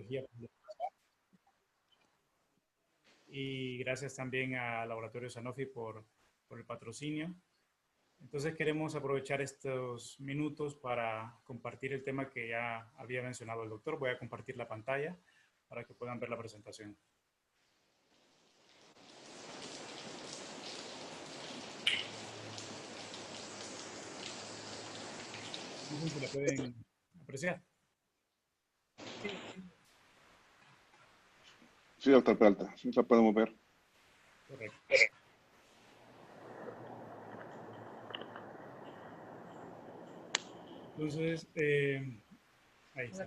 Tecnología. Y gracias también a Laboratorio Sanofi por el patrocinio. Entonces queremos aprovechar estos minutos para compartir el tema que ya había mencionado el doctor. Voy a compartir la pantalla para que puedan ver la presentación. No sé si la pueden apreciar. Sí, doctor Peralta, sí la podemos ver. Correcto. Entonces, ahí está.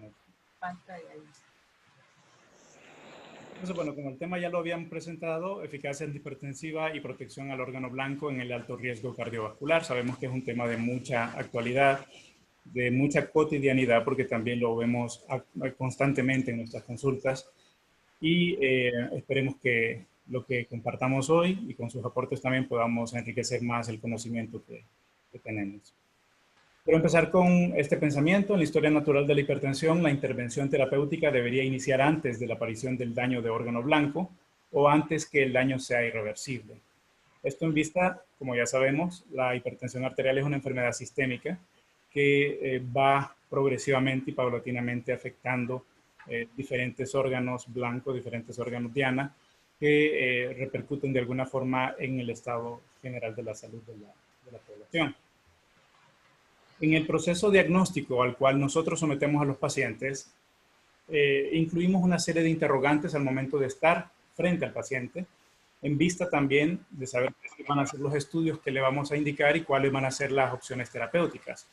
Entonces, bueno, como el tema ya lo habían presentado, eficacia antihipertensiva y protección al órgano blanco en el alto riesgo cardiovascular. Sabemos que es un tema de mucha actualidad, de mucha cotidianidad, porque también lo vemos constantemente en nuestras consultas. Y esperemos que lo que compartamos hoy y con sus aportes también podamos enriquecer más el conocimiento que tenemos. Quiero empezar con este pensamiento. En la historia natural de la hipertensión, la intervención terapéutica debería iniciar antes de la aparición del daño de órgano blanco o antes que el daño sea irreversible. Esto en vista, como ya sabemos, la hipertensión arterial es una enfermedad sistémica que va progresivamente y paulatinamente afectando diferentes órganos blancos, diferentes órganos diana, que repercuten de alguna forma en el estado general de la salud de la población. En el proceso diagnóstico al cual nosotros sometemos a los pacientes, incluimos una serie de interrogantes al momento de estar frente al paciente, en vista también de saber qué van a ser los estudios que le vamos a indicar y cuáles van a ser las opciones terapéuticas.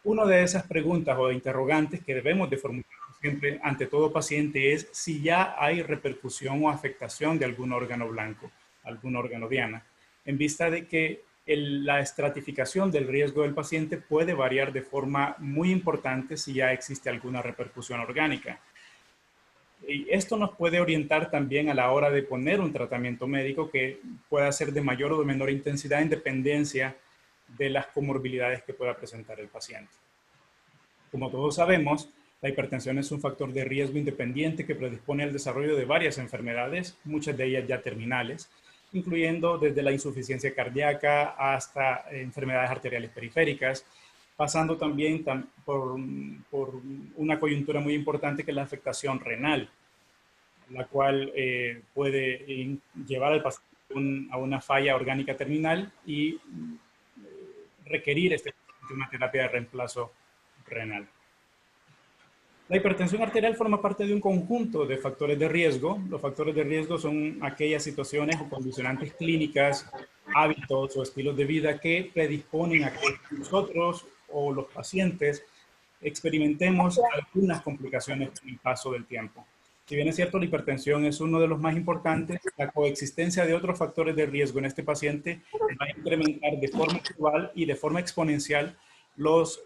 Una de esas preguntas o de interrogantes que debemos de formular siempre ante todo paciente es si ya hay repercusión o afectación de algún órgano blanco, algún órgano diana, en vista de que la estratificación del riesgo del paciente puede variar de forma muy importante si ya existe alguna repercusión orgánica. Y esto nos puede orientar también a la hora de poner un tratamiento médico que pueda ser de mayor o de menor intensidad en dependencia de las comorbilidades que pueda presentar el paciente. Como todos sabemos, la hipertensión es un factor de riesgo independiente que predispone al desarrollo de varias enfermedades, muchas de ellas ya terminales, incluyendo desde la insuficiencia cardíaca hasta enfermedades arteriales periféricas, pasando también por una coyuntura muy importante que es la afectación renal, la cual puede llevar al paciente a una falla orgánica terminal y requerir una terapia de reemplazo renal. La hipertensión arterial forma parte de un conjunto de factores de riesgo. Los factores de riesgo son aquellas situaciones o condicionantes clínicas, hábitos o estilos de vida que predisponen a que nosotros o los pacientes experimentemos algunas complicaciones con el paso del tiempo. Si bien es cierto, la hipertensión es uno de los más importantes, la coexistencia de otros factores de riesgo en este paciente va a incrementar de forma global y de forma exponencial los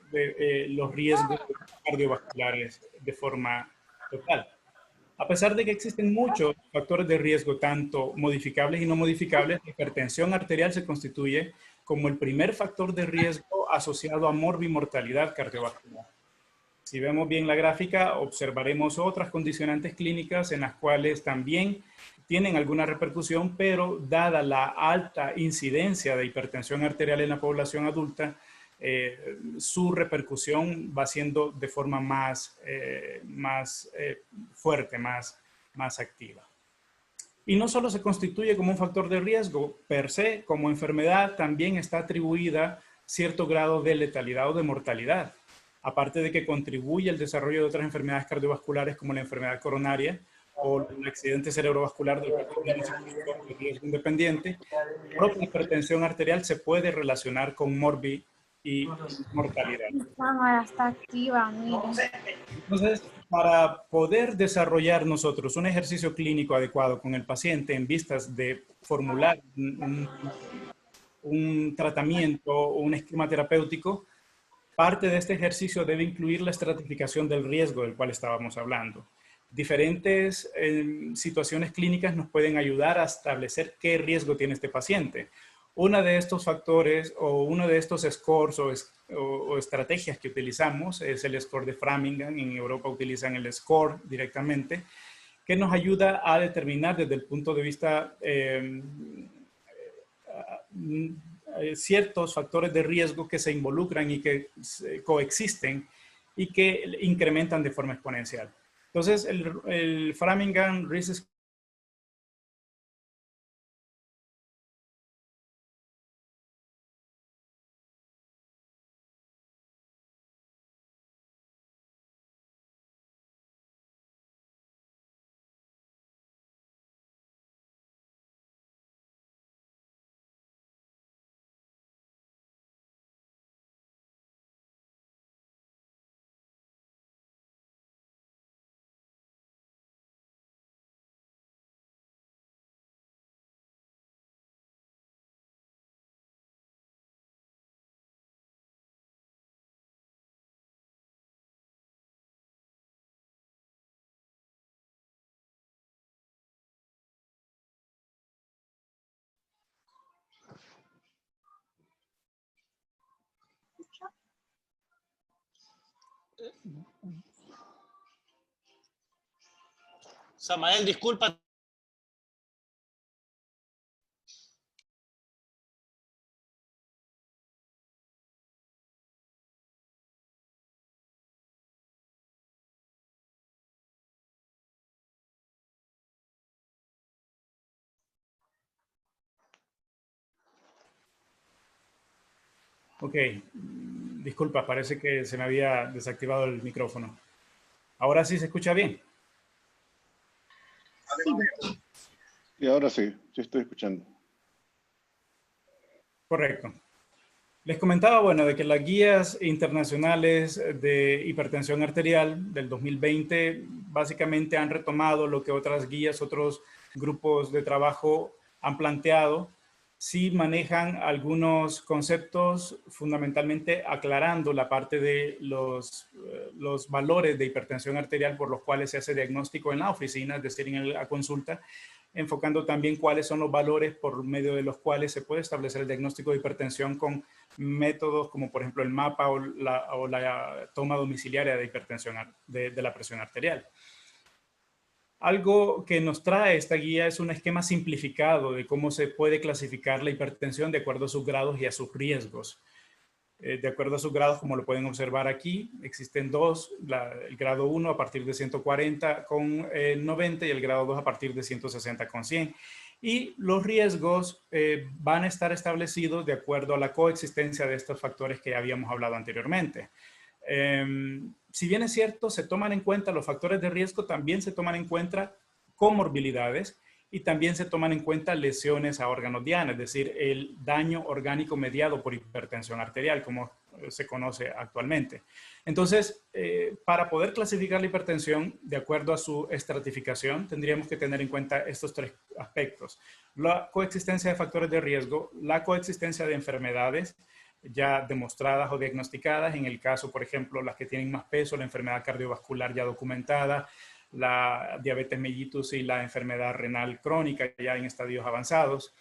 riesgos cardiovasculares de forma total. A pesar de que existen muchos factores de riesgo, tanto modificables y no modificables, la hipertensión arterial se constituye como el primer factor de riesgo asociado a morbimortalidad cardiovascular. Si vemos bien la gráfica, observaremos otras condicionantes clínicas en las cuales también tienen alguna repercusión, pero dada la alta incidencia de hipertensión arterial en la población adulta, su repercusión va siendo de forma más fuerte, más activa. Y no solo se constituye como un factor de riesgo per se, como enfermedad también está atribuida cierto grado de letalidad o de mortalidad. Aparte de que contribuye al desarrollo de otras enfermedades cardiovasculares como la enfermedad coronaria o el accidente cerebrovascular del riesgo independiente, la propia hipertensión arterial se puede relacionar con morbi y mortalidad. Cámara está activa, mire. Entonces, para poder desarrollar nosotros un ejercicio clínico adecuado con el paciente en vistas de formular un tratamiento o un esquema terapéutico, parte de este ejercicio debe incluir la estratificación del riesgo del cual estábamos hablando. Diferentes situaciones clínicas nos pueden ayudar a establecer qué riesgo tiene este paciente. Uno de estos factores o uno de estos scores o estrategias que utilizamos es el score de Framingham. En Europa utilizan el score directamente, que nos ayuda a determinar desde el punto de vista ciertos factores de riesgo que se involucran y que coexisten y que incrementan de forma exponencial. Entonces, el Framingham Risk Samael, disculpa. Ok, disculpa, parece que se me había desactivado el micrófono. Ahora sí se escucha bien. Y ahora sí, sí estoy escuchando. Correcto. Les comentaba, bueno, de que las guías internacionales de hipertensión arterial del 2020 básicamente han retomado lo que otras guías, otros grupos de trabajo han planteado. Sí manejan algunos conceptos, fundamentalmente aclarando la parte de los valores de hipertensión arterial por los cuales se hace diagnóstico en la oficina, es decir, en la consulta, enfocando también cuáles son los valores por medio de los cuales se puede establecer el diagnóstico de hipertensión con métodos como por ejemplo el mapa o la toma domiciliaria de hipertensión de la presión arterial. Algo que nos trae esta guía es un esquema simplificado de cómo se puede clasificar la hipertensión de acuerdo a sus grados y a sus riesgos. De acuerdo a sus grados, como lo pueden observar aquí, existen dos, el grado 1 a partir de 140 con 90 y el grado 2 a partir de 160 con 100. Y los riesgos van a estar establecidos de acuerdo a la coexistencia de estos factores que habíamos hablado anteriormente. Si bien es cierto, se toman en cuenta los factores de riesgo, también se toman en cuenta comorbilidades y también se toman en cuenta lesiones a órganos diana, es decir, el daño orgánico mediado por hipertensión arterial, como se conoce actualmente. Entonces, para poder clasificar la hipertensión de acuerdo a su estratificación, tendríamos que tener en cuenta estos tres aspectos: la coexistencia de factores de riesgo, la coexistencia de enfermedades ya demostradas o diagnosticadas, en el caso, por ejemplo, las que tienen más peso, la enfermedad cardiovascular ya documentada, la diabetes mellitus y la enfermedad renal crónica ya en estadios avanzados.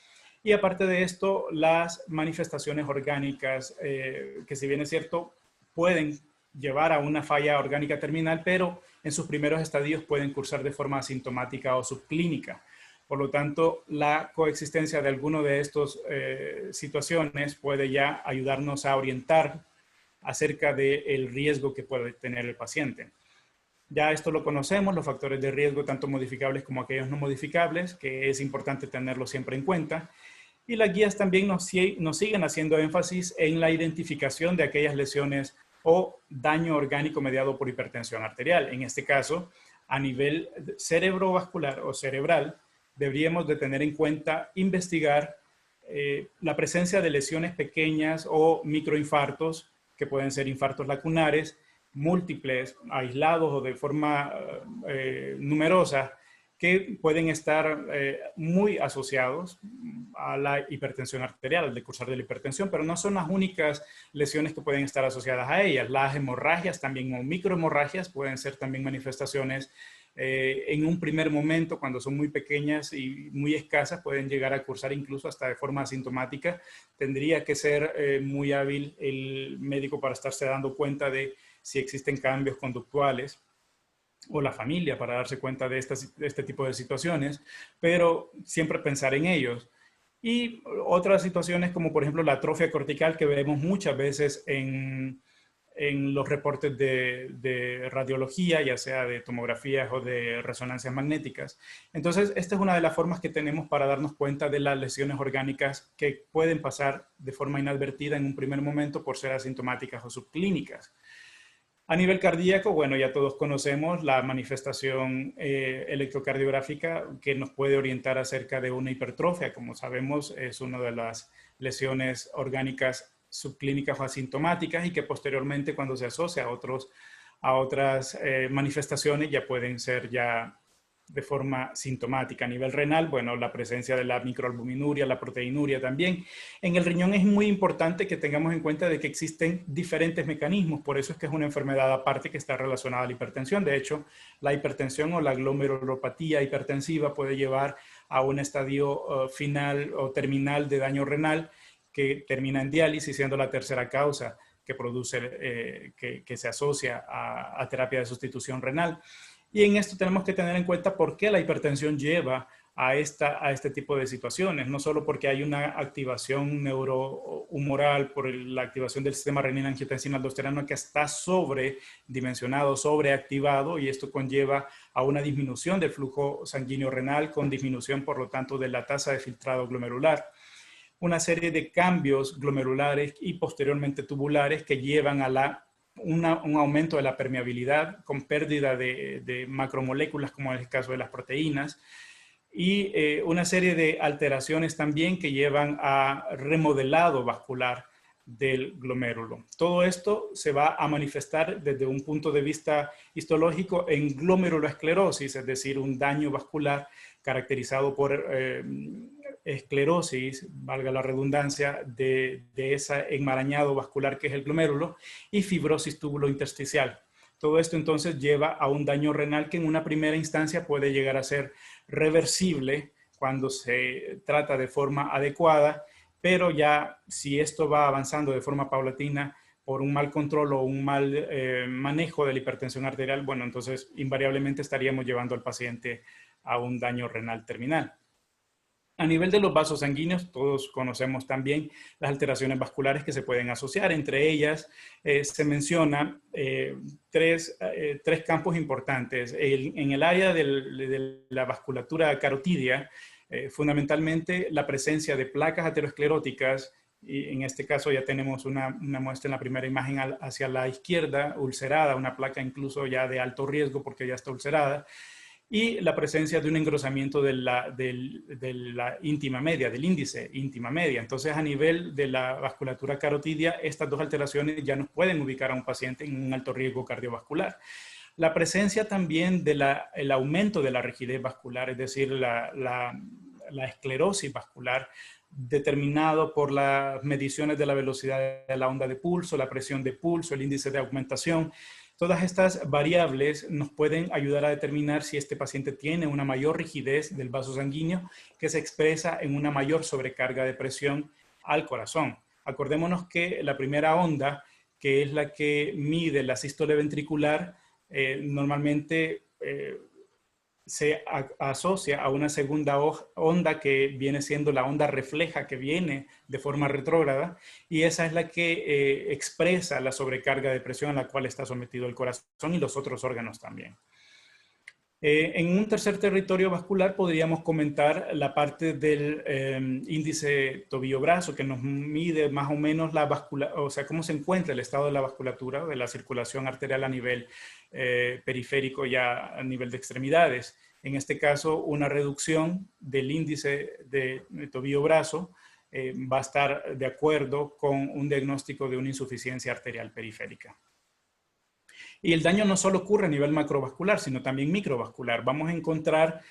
Y aparte de esto, las manifestaciones orgánicas, que si bien es cierto, pueden llevar a una falla orgánica terminal, pero en sus primeros estadios pueden cursar de forma asintomática o subclínica. Por lo tanto, la coexistencia de alguno de estas situaciones puede ya ayudarnos a orientar acerca del riesgo que puede tener el paciente. Ya esto lo conocemos, los factores de riesgo, tanto modificables como aquellos no modificables, que es importante tenerlos siempre en cuenta. Y las guías también nos siguen haciendo énfasis en la identificación de aquellas lesiones o daño orgánico mediado por hipertensión arterial. En este caso, a nivel cerebrovascular o cerebral, deberíamos de tener en cuenta investigar la presencia de lesiones pequeñas o microinfartos, que pueden ser infartos lacunares, múltiples, aislados o de forma numerosa, que pueden estar muy asociados a la hipertensión arterial, al decursar de la hipertensión, pero no son las únicas lesiones que pueden estar asociadas a ellas. Las hemorragias también, o microhemorragias, pueden ser también manifestaciones En un primer momento, cuando son muy pequeñas y muy escasas, pueden llegar a cursar incluso hasta de forma asintomática. Tendría que ser muy hábil el médico para estarse dando cuenta de si existen cambios conductuales, o la familia para darse cuenta de este tipo de situaciones, pero siempre pensar en ellos. Y otras situaciones como por ejemplo la atrofia cortical que vemos muchas veces en los reportes de radiología, ya sea de tomografías o de resonancias magnéticas. Entonces, esta es una de las formas que tenemos para darnos cuenta de las lesiones orgánicas que pueden pasar de forma inadvertida en un primer momento por ser asintomáticas o subclínicas. A nivel cardíaco, bueno, ya todos conocemos la manifestación electrocardiográfica que nos puede orientar acerca de una hipertrofia. Como sabemos, es una de las lesiones orgánicas subclínicas o asintomáticas y que posteriormente, cuando se asocia a otras manifestaciones, ya pueden ser ya de forma sintomática. A nivel renal, bueno, la presencia de la microalbuminuria, la proteinuria también. En el riñón es muy importante que tengamos en cuenta de que existen diferentes mecanismos, por eso es que es una enfermedad aparte que está relacionada a la hipertensión. De hecho, la hipertensión o la glomerulopatía hipertensiva puede llevar a un estadio final o terminal de daño renal que termina en diálisis, siendo la tercera causa que produce, que se asocia a terapia de sustitución renal. Y en esto tenemos que tener en cuenta por qué la hipertensión lleva a este tipo de situaciones. No solo porque hay una activación neurohumoral por la activación del sistema renina-angiotensina-aldosterona que está sobredimensionado, sobreactivado, y esto conlleva a una disminución del flujo sanguíneo renal con disminución, por lo tanto, de la tasa de filtrado glomerular. Una serie de cambios glomerulares y posteriormente tubulares que llevan a un aumento de la permeabilidad con pérdida de macromoléculas, como en el caso de las proteínas, y una serie de alteraciones también que llevan a remodelado vascular del glomérulo. Todo esto se va a manifestar desde un punto de vista histológico en glomeruloesclerosis, es decir, un daño vascular caracterizado por esclerosis, valga la redundancia, de ese enmarañado vascular que es el glomérulo, y fibrosis túbulo-intersticial. Todo esto entonces lleva a un daño renal que en una primera instancia puede llegar a ser reversible cuando se trata de forma adecuada, pero ya si esto va avanzando de forma paulatina por un mal control o un mal manejo de la hipertensión arterial, bueno, entonces invariablemente estaríamos llevando al paciente a un daño renal terminal. A nivel de los vasos sanguíneos, todos conocemos también las alteraciones vasculares que se pueden asociar. Entre ellas se menciona tres campos importantes. En el área de la vasculatura carotidia, fundamentalmente la presencia de placas ateroscleróticas, y en este caso ya tenemos una muestra en la primera imagen hacia la izquierda, ulcerada, una placa incluso ya de alto riesgo porque ya está ulcerada, y la presencia de un engrosamiento de la íntima media, del índice íntima media. Entonces, a nivel de la vasculatura carotidia, estas dos alteraciones ya nos pueden ubicar a un paciente en un alto riesgo cardiovascular. La presencia también del aumento de la rigidez vascular, es decir, la esclerosis vascular, determinado por las mediciones de la velocidad de la onda de pulso, la presión de pulso, el índice de augmentación. Todas estas variables nos pueden ayudar a determinar si este paciente tiene una mayor rigidez del vaso sanguíneo que se expresa en una mayor sobrecarga de presión al corazón. Acordémonos que la primera onda, que es la que mide la sístole ventricular, normalmente se asocia a una segunda onda que viene siendo la onda refleja que viene de forma retrógrada, y esa es la que expresa la sobrecarga de presión a la cual está sometido el corazón y los otros órganos también. En un tercer territorio vascular podríamos comentar la parte del índice tobillo-brazo, que nos mide más o menos la vasculatura, o sea, cómo se encuentra el estado de la vasculatura, de la circulación arterial a nivel periférico, ya a nivel de extremidades. En este caso, una reducción del índice de tobillo-brazo va a estar de acuerdo con un diagnóstico de una insuficiencia arterial periférica. Y el daño no solo ocurre a nivel macrovascular, sino también microvascular. Vamos a encontrar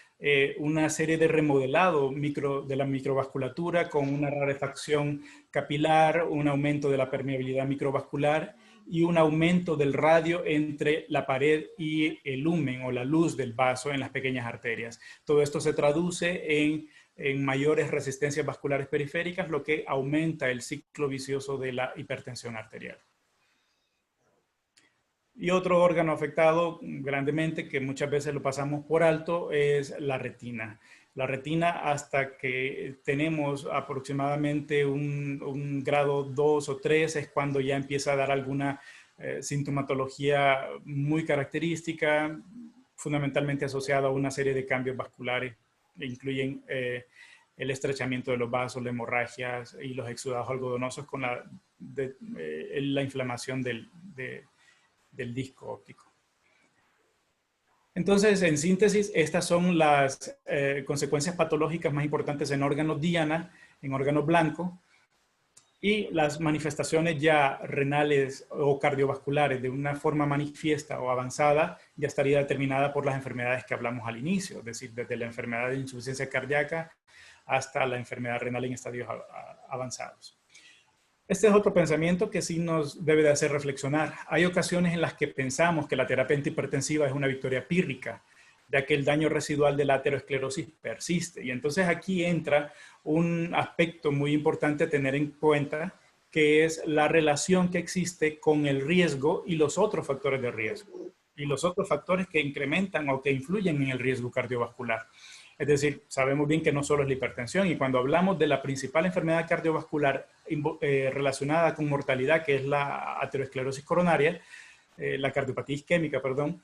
una serie de remodelado de la microvasculatura con una rarefacción capilar, un aumento de la permeabilidad microvascular y un aumento del radio entre la pared y el lumen o la luz del vaso en las pequeñas arterias. Todo esto se traduce en mayores resistencias vasculares periféricas, lo que aumenta el ciclo vicioso de la hipertensión arterial. Y otro órgano afectado grandemente, que muchas veces lo pasamos por alto, es la retina. La retina, hasta que tenemos aproximadamente un grado 2 o 3, es cuando ya empieza a dar alguna sintomatología muy característica, fundamentalmente asociada a una serie de cambios vasculares que incluyen el estrechamiento de los vasos, las hemorragias y los exudados algodonosos con la inflamación del disco óptico. Entonces, en síntesis, estas son las consecuencias patológicas más importantes en órganos diana, en órgano blanco, y las manifestaciones ya renales o cardiovasculares de una forma manifiesta o avanzada ya estaría determinada por las enfermedades que hablamos al inicio, es decir, desde la enfermedad de insuficiencia cardíaca hasta la enfermedad renal en estadios avanzados. Este es otro pensamiento que sí nos debe de hacer reflexionar. Hay ocasiones en las que pensamos que la terapia antihipertensiva es una victoria pírrica, ya que el daño residual de la aterosclerosis persiste. Y entonces aquí entra un aspecto muy importante a tener en cuenta, que es la relación que existe con el riesgo y los otros factores de riesgo, y los otros factores que incrementan o que influyen en el riesgo cardiovascular. Es decir, sabemos bien que no solo es la hipertensión, y cuando hablamos de la principal enfermedad cardiovascular relacionada con mortalidad, que es la aterosclerosis coronaria, la cardiopatía isquémica, perdón,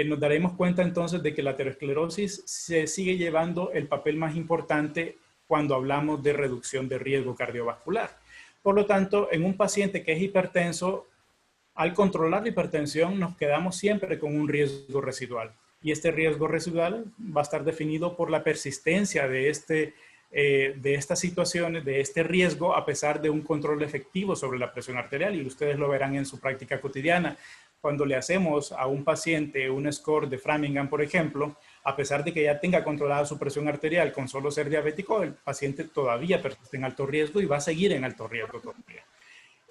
nos daremos cuenta entonces de que la aterosclerosis se sigue llevando el papel más importante cuando hablamos de reducción de riesgo cardiovascular. Por lo tanto, en un paciente que es hipertenso, al controlar la hipertensión nos quedamos siempre con un riesgo residual. Y este riesgo residual va a estar definido por la persistencia de estas situaciones, de este riesgo, a pesar de un control efectivo sobre la presión arterial. Y ustedes lo verán en su práctica cotidiana. Cuando le hacemos a un paciente un score de Framingham, por ejemplo, a pesar de que ya tenga controlada su presión arterial con solo ser diabético, el paciente todavía persiste en alto riesgo y va a seguir en alto riesgo todavía.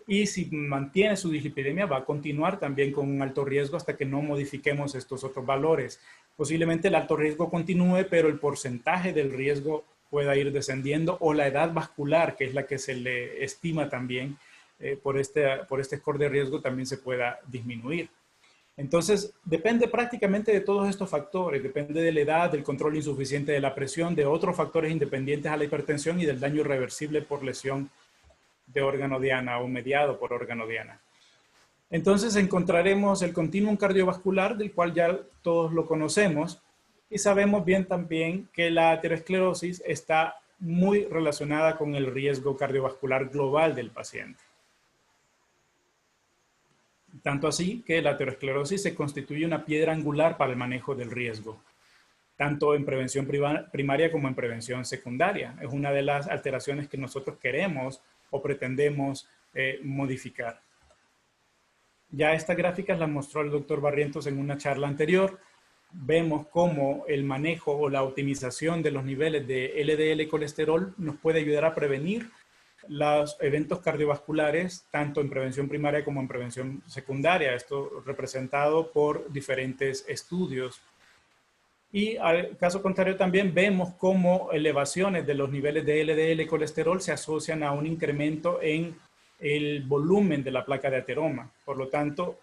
Y si mantiene su dislipidemia, va a continuar también con un alto riesgo hasta que no modifiquemos estos otros valores. Posiblemente el alto riesgo continúe, pero el porcentaje del riesgo pueda ir descendiendo, o la edad vascular, que es la que se le estima también por este score de riesgo, también se pueda disminuir. Entonces, depende prácticamente de todos estos factores. Depende de la edad, del control insuficiente de la presión, de otros factores independientes a la hipertensión y del daño irreversible por lesión de órgano diana o mediado por órgano diana. Entonces encontraremos el continuum cardiovascular, del cual ya todos lo conocemos, y sabemos bien también que la aterosclerosis está muy relacionada con el riesgo cardiovascular global del paciente. Tanto así que la aterosclerosis se constituye una piedra angular para el manejo del riesgo, tanto en prevención primaria como en prevención secundaria. Es una de las alteraciones que nosotros queremos o pretendemos modificar. Ya estas gráficas las mostró el doctor Barrientos en una charla anterior. Vemos cómo el manejo o la optimización de los niveles de LDL y colesterol nos puede ayudar a prevenir los eventos cardiovasculares, tanto en prevención primaria como en prevención secundaria. Esto representado por diferentes estudios. Y al caso contrario también vemos cómo elevaciones de los niveles de LDL y colesterol se asocian a un incremento en el volumen de la placa de ateroma. Por lo tanto,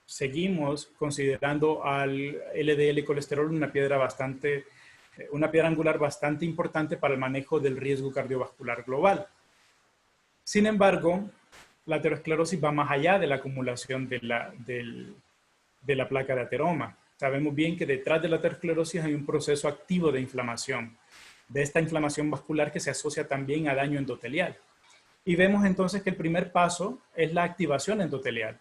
seguimos considerando al LDL y colesterol una piedra angular bastante importante para el manejo del riesgo cardiovascular global. Sin embargo, la aterosclerosis va más allá de la acumulación de la placa de ateroma. Sabemos bien que detrás de la aterosclerosis hay un proceso activo de inflamación, de esta inflamación vascular que se asocia también a daño endotelial. Y vemos entonces que el primer paso es la activación endotelial,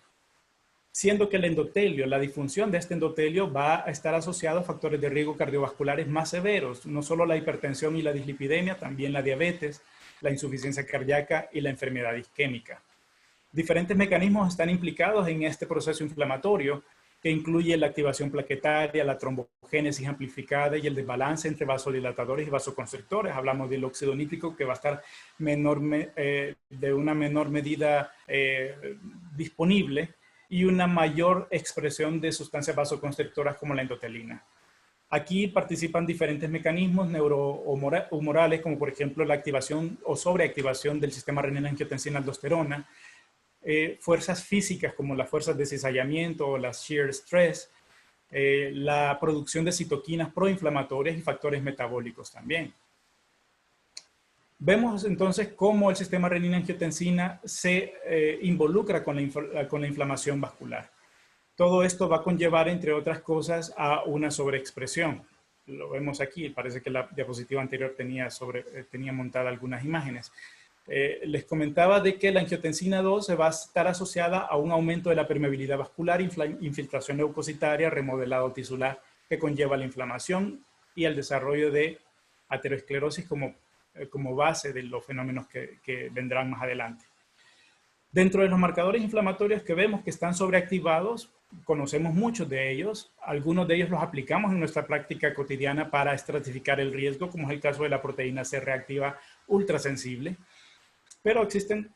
siendo que el endotelio, la disfunción de este endotelio va a estar asociado a factores de riesgo cardiovasculares más severos, no solo la hipertensión y la dislipidemia, también la diabetes, la insuficiencia cardíaca y la enfermedad isquémica. Diferentes mecanismos están implicados en este proceso inflamatorio, que incluye la activación plaquetaria, la trombogénesis amplificada y el desbalance entre vasodilatadores y vasoconstrictores. Hablamos del óxido nítrico, que va a estar de una menor medida disponible, y una mayor expresión de sustancias vasoconstrictoras como la endotelina. Aquí participan diferentes mecanismos neurohumorales, como por ejemplo la activación o sobreactivación del sistema renina-angiotensina-aldosterona, fuerzas físicas como las fuerzas de cizallamiento o las shear stress, la producción de citoquinas proinflamatorias y factores metabólicos también. Vemos entonces cómo el sistema renina-angiotensina se involucra con la inflamación vascular. Todo esto va a conllevar, entre otras cosas, a una sobreexpresión. Lo vemos aquí, parece que la diapositiva anterior tenía montada algunas imágenes. Les comentaba de que la angiotensina 2 se va a estar asociada a un aumento de la permeabilidad vascular, infiltración leucocitaria, remodelado tisular, que conlleva la inflamación y el desarrollo de aterosclerosis como base de los fenómenos que vendrán más adelante. Dentro de los marcadores inflamatorios que vemos que están sobreactivados, conocemos muchos de ellos. Algunos de ellos los aplicamos en nuestra práctica cotidiana para estratificar el riesgo, como es el caso de la proteína C reactiva ultrasensible. Pero existen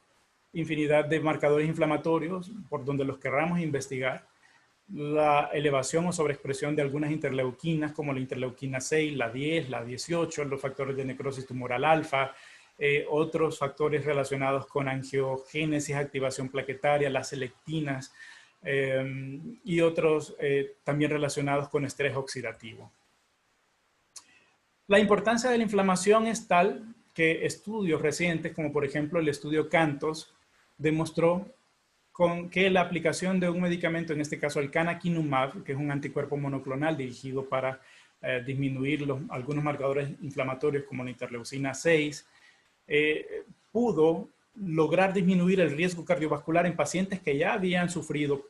infinidad de marcadores inflamatorios por donde los querramos investigar. La elevación o sobreexpresión de algunas interleuquinas, como la interleuquina 6, la 10, la 18, los factores de necrosis tumoral alfa, otros factores relacionados con angiogénesis, activación plaquetaria, las selectinas, y otros también relacionados con estrés oxidativo. La importancia de la inflamación es tal que estudios recientes, como por ejemplo el estudio CANTOS, demostró que la aplicación de un medicamento, en este caso el canakinumab, que es un anticuerpo monoclonal dirigido para disminuir algunos marcadores inflamatorios como la interleucina 6, pudo lograr disminuir el riesgo cardiovascular en pacientes que ya habían sufrido,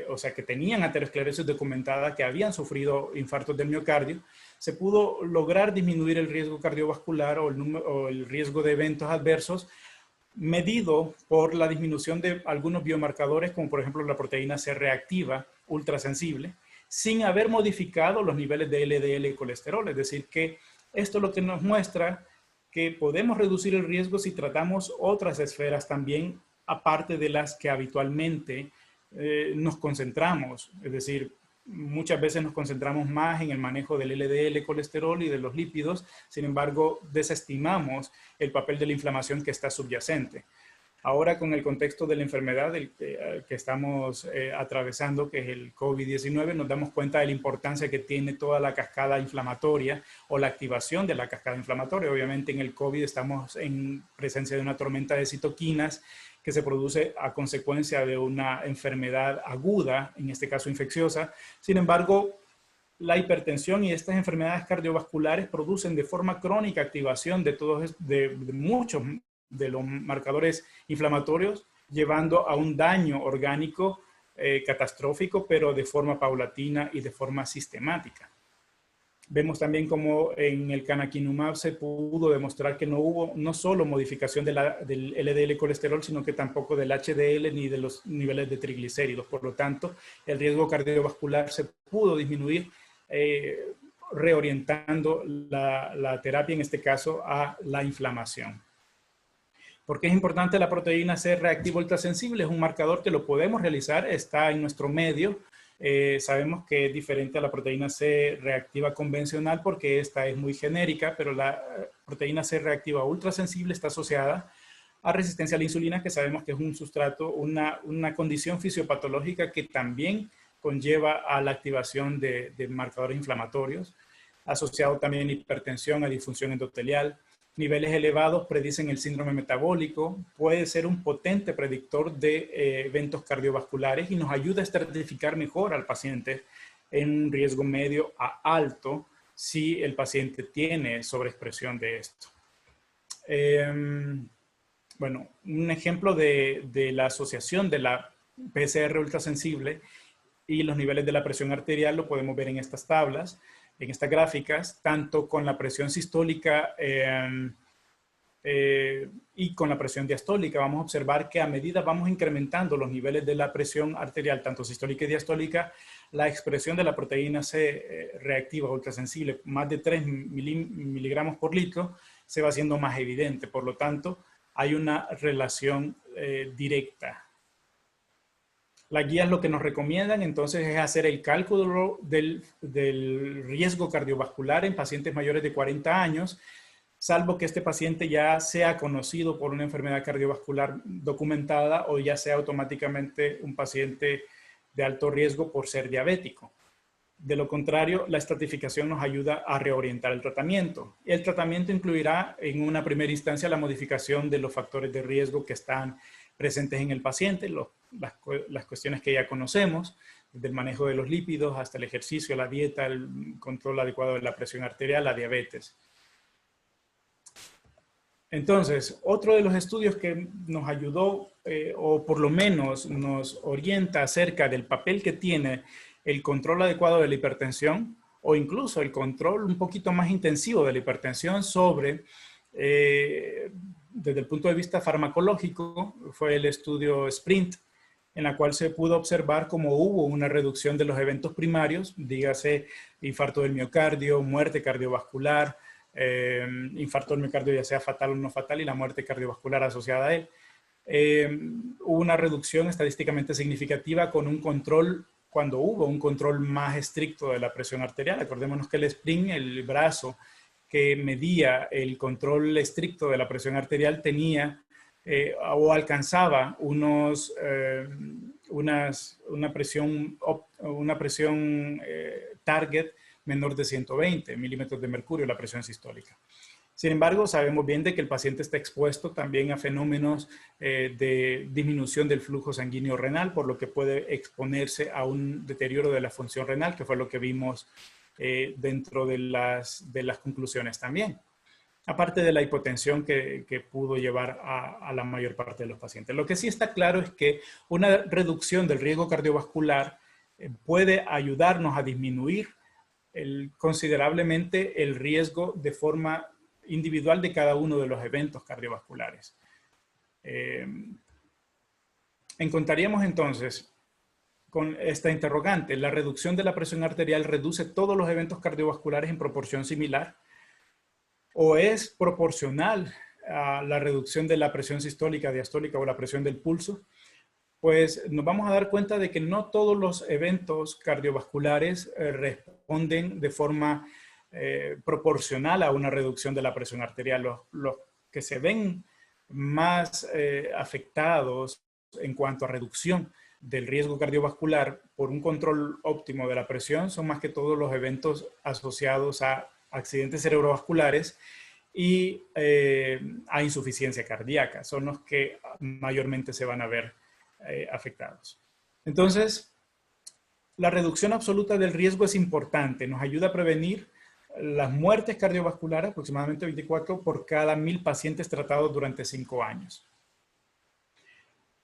o sea, que tenían aterosclerosis documentada, que habían sufrido infartos del miocardio. Se pudo lograr disminuir el riesgo cardiovascular o el riesgo de eventos adversos medido por la disminución de algunos biomarcadores, como por ejemplo la proteína C reactiva ultrasensible, sin haber modificado los niveles de LDL y colesterol. Es decir, que esto es lo que nos muestra que podemos reducir el riesgo si tratamos otras esferas también, aparte de las que habitualmente nos concentramos. Es decir, muchas veces nos concentramos más en el manejo del LDL, colesterol y de los lípidos, sin embargo, desestimamos el papel de la inflamación que está subyacente. Ahora, con el contexto de la enfermedad que estamos atravesando, que es el COVID-19, nos damos cuenta de la importancia que tiene toda la cascada inflamatoria o la activación de la cascada inflamatoria. Obviamente, en el COVID estamos en presencia de una tormenta de citoquinas que se produce a consecuencia de una enfermedad aguda, en este caso infecciosa. Sin embargo, la hipertensión y estas enfermedades cardiovasculares producen de forma crónica activación de muchos de los marcadores inflamatorios, llevando a un daño orgánico catastrófico, pero de forma paulatina y de forma sistemática. Vemos también como en el canakinumab se pudo demostrar que no hubo no solo modificación del LDL colesterol, sino que tampoco del HDL ni de los niveles de triglicéridos. Por lo tanto, el riesgo cardiovascular se pudo disminuir reorientando la terapia, en este caso, a la inflamación. ¿Por qué es importante la proteína C reactiva ultrasensible? Es un marcador que lo podemos realizar, está en nuestro medio. Sabemos que es diferente a la proteína C reactiva convencional porque esta es muy genérica, pero la proteína C reactiva ultrasensible está asociada a resistencia a la insulina, que sabemos que es un sustrato, una condición fisiopatológica que también conlleva a la activación de marcadores inflamatorios, asociado también a hipertensión, a disfunción endotelial. Niveles elevados predicen el síndrome metabólico, puede ser un potente predictor de eventos cardiovasculares y nos ayuda a estratificar mejor al paciente en un riesgo medio a alto si el paciente tiene sobreexpresión de esto. Bueno, un ejemplo de la asociación de la PCR ultrasensible y los niveles de la presión arterial lo podemos ver en estas tablas, en estas gráficas, tanto con la presión sistólica y con la presión diastólica. Vamos a observar que a medida vamos incrementando los niveles de la presión arterial, tanto sistólica y diastólica, la expresión de la proteína C reactiva ultrasensible, más de 3 miligramos por litro, se va haciendo más evidente. Por lo tanto, hay una relación directa. Las guías lo que nos recomiendan entonces es hacer el cálculo del riesgo cardiovascular en pacientes mayores de 40 años, salvo que este paciente ya sea conocido por una enfermedad cardiovascular documentada o ya sea automáticamente un paciente de alto riesgo por ser diabético. De lo contrario, la estratificación nos ayuda a reorientar el tratamiento. El tratamiento incluirá en una primera instancia la modificación de los factores de riesgo que están presentes en el paciente, las cuestiones que ya conocemos, desde el manejo de los lípidos hasta el ejercicio, la dieta, el control adecuado de la presión arterial, la diabetes. Entonces, otro de los estudios que nos ayudó, o por lo menos nos orienta acerca del papel que tiene el control adecuado de la hipertensión, o incluso el control un poquito más intensivo de la hipertensión sobre, desde el punto de vista farmacológico, fue el estudio SPRINT, en la cual se pudo observar cómo hubo una reducción de los eventos primarios, dígase infarto del miocardio, muerte cardiovascular, infarto del miocardio ya sea fatal o no fatal y la muerte cardiovascular asociada a él. Hubo una reducción estadísticamente significativa con un control, cuando hubo un control más estricto de la presión arterial. Acordémonos que el SPRINT, el brazo que medía el control estricto de la presión arterial, tenía o alcanzaba una presión target menor de 120 milímetros de mercurio, la presión sistólica. Sin embargo, sabemos bien de que el paciente está expuesto también a fenómenos de disminución del flujo sanguíneo renal, por lo que puede exponerse a un deterioro de la función renal, que fue lo que vimos dentro de las conclusiones también. Aparte de la hipotensión que pudo llevar a la mayor parte de los pacientes. Lo que sí está claro es que una reducción del riesgo cardiovascular puede ayudarnos a disminuir considerablemente el riesgo de forma individual de cada uno de los eventos cardiovasculares. Encontraríamos entonces con esta interrogante: ¿la reducción de la presión arterial reduce todos los eventos cardiovasculares en proporción similar? ¿O es proporcional a la reducción de la presión sistólica, diastólica o la presión del pulso? Pues nos vamos a dar cuenta de que no todos los eventos cardiovasculares responden de forma proporcional a una reducción de la presión arterial. Los que se ven más afectados en cuanto a reducción del riesgo cardiovascular por un control óptimo de la presión son más que todos los eventos asociados a accidentes cerebrovasculares y a insuficiencia cardíaca. Son los que mayormente se van a ver afectados. Entonces, la reducción absoluta del riesgo es importante. Nos ayuda a prevenir las muertes cardiovasculares, aproximadamente 24 por cada 1000 pacientes tratados durante 5 años.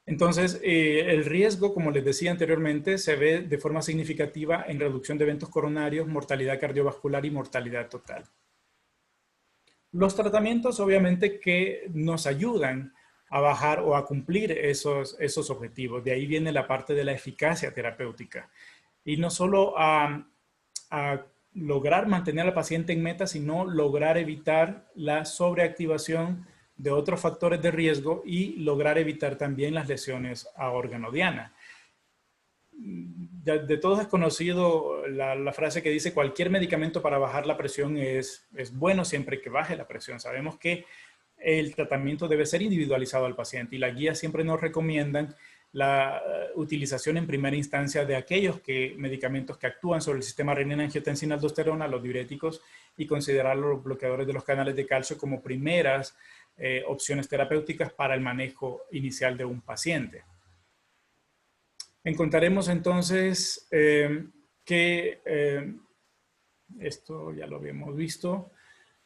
Entonces, el riesgo, como les decía anteriormente, se ve de forma significativa en reducción de eventos coronarios, mortalidad cardiovascular y mortalidad total. Los tratamientos, obviamente, que nos ayudan a bajar o a cumplir esos objetivos. De ahí viene la parte de la eficacia terapéutica. Y no solo a lograr mantener al paciente en meta, sino lograr evitar la sobreactivación de otros factores de riesgo y lograr evitar también las lesiones a órgano diana. De todos es conocido la frase que dice: cualquier medicamento para bajar la presión es bueno siempre que baje la presión. Sabemos que el tratamiento debe ser individualizado al paciente y las guías siempre nos recomiendan la utilización en primera instancia de aquellos medicamentos que actúan sobre el sistema renina-angiotensina-aldosterona, los diuréticos, y considerar los bloqueadores de los canales de calcio como primeras opciones terapéuticas para el manejo inicial de un paciente. Encontraremos entonces que esto ya lo habíamos visto,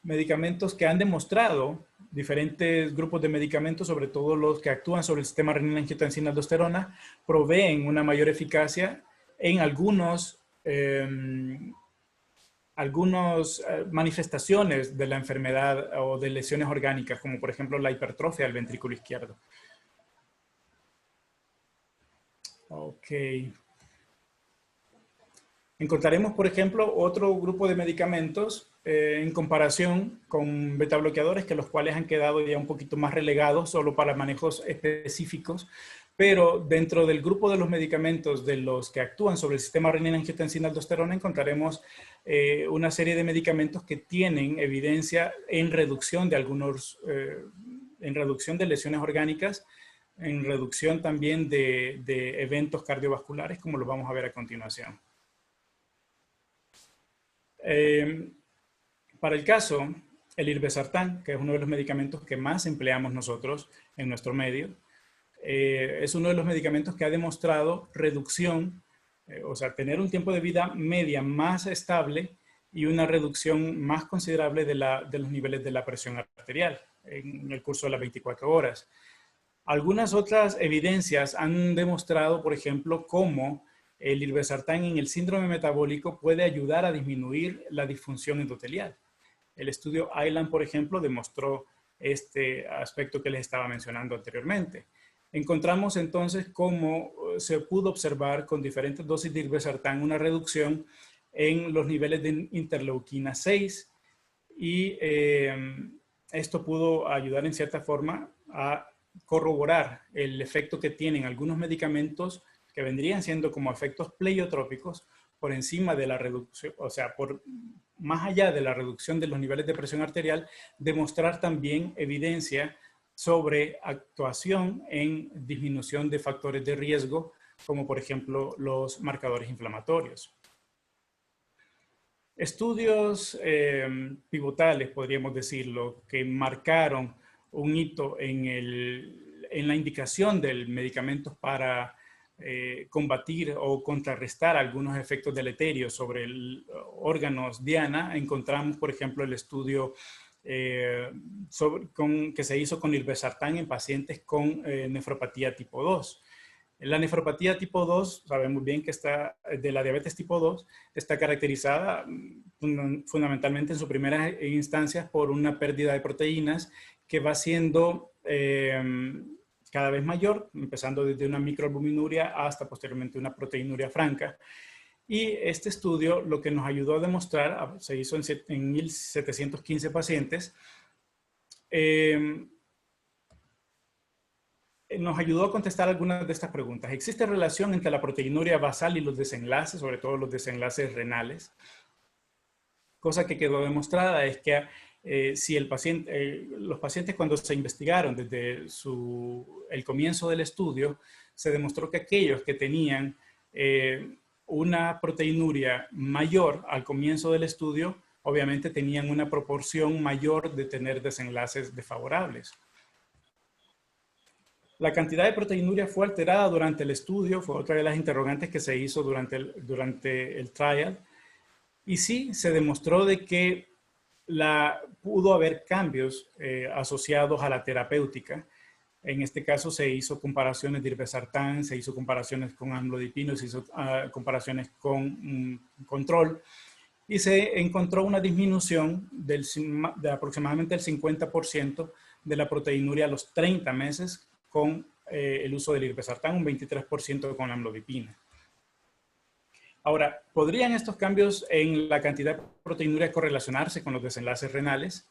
medicamentos que han demostrado, diferentes grupos de medicamentos, sobre todo los que actúan sobre el sistema renina-angiotensina-aldosterona, proveen una mayor eficacia en algunas manifestaciones de la enfermedad o de lesiones orgánicas, como por ejemplo la hipertrofia del ventrículo izquierdo. Ok. Encontraremos, por ejemplo, otro grupo de medicamentos en comparación con betabloqueadores, que los cuales han quedado ya un poquito más relegados solo para manejos específicos, Pero dentro del grupo de los medicamentos de los que actúan sobre el sistema renina-angiotensina-aldosterona encontraremos una serie de medicamentos que tienen evidencia en reducción de en reducción de lesiones orgánicas, en reducción también de eventos cardiovasculares, como lo vamos a ver a continuación. Para el caso, el irbesartán, que es uno de los medicamentos que más empleamos nosotros en nuestro medio, es uno de los medicamentos que ha demostrado reducción, o sea, tener un tiempo de vida media más estable y una reducción más considerable de los niveles de la presión arterial en el curso de las 24 horas. Algunas otras evidencias han demostrado, por ejemplo, cómo el irbesartán en el síndrome metabólico puede ayudar a disminuir la disfunción endotelial. El estudio Island, por ejemplo, demostró este aspecto que les estaba mencionando anteriormente. Encontramos entonces cómo se pudo observar con diferentes dosis de irbesartán una reducción en los niveles de interleuquina 6 y esto pudo ayudar en cierta forma a corroborar el efecto que tienen algunos medicamentos que vendrían siendo como efectos pleiotrópicos por encima de la reducción, o sea, más allá de la reducción de los niveles de presión arterial, demostrar también evidencia sobre actuación en disminución de factores de riesgo, como por ejemplo los marcadores inflamatorios. Estudios pivotales, podríamos decirlo, que marcaron un hito en la indicación del medicamento para combatir o contrarrestar algunos efectos deleterios sobre órganos diana. Encontramos, por ejemplo, el estudio que se hizo con irbesartán en pacientes con nefropatía tipo 2. La nefropatía tipo 2, sabemos bien que de la diabetes tipo 2, está caracterizada fundamentalmente en su primera instancia por una pérdida de proteínas que va siendo cada vez mayor, empezando desde una microalbuminuria hasta posteriormente una proteinuria franca. Y este estudio lo que nos ayudó a demostrar, se hizo en 1.715 pacientes, nos ayudó a contestar algunas de estas preguntas. ¿Existe relación entre la proteinuria basal y los desenlaces, sobre todo los desenlaces renales? Cosa que quedó demostrada es que si los pacientes cuando se investigaron desde el comienzo del estudio, se demostró que aquellos que tenían una proteinuria mayor al comienzo del estudio, obviamente tenían una proporción mayor de tener desenlaces desfavorables. La cantidad de proteinuria fue alterada durante el estudio, fue otra de las interrogantes que se hizo durante el trial. Y sí, se demostró de que pudo haber cambios asociados a la terapéutica. En este caso se hizo comparaciones de irbesartán, se hizo comparaciones con amlodipino, se hizo comparaciones con control y se encontró una disminución de aproximadamente el 50% de la proteinuria a los 30 meses con el uso del irbesartán, un 23% con la amlodipina. Ahora, ¿podrían estos cambios en la cantidad de proteinuria correlacionarse con los desenlaces renales?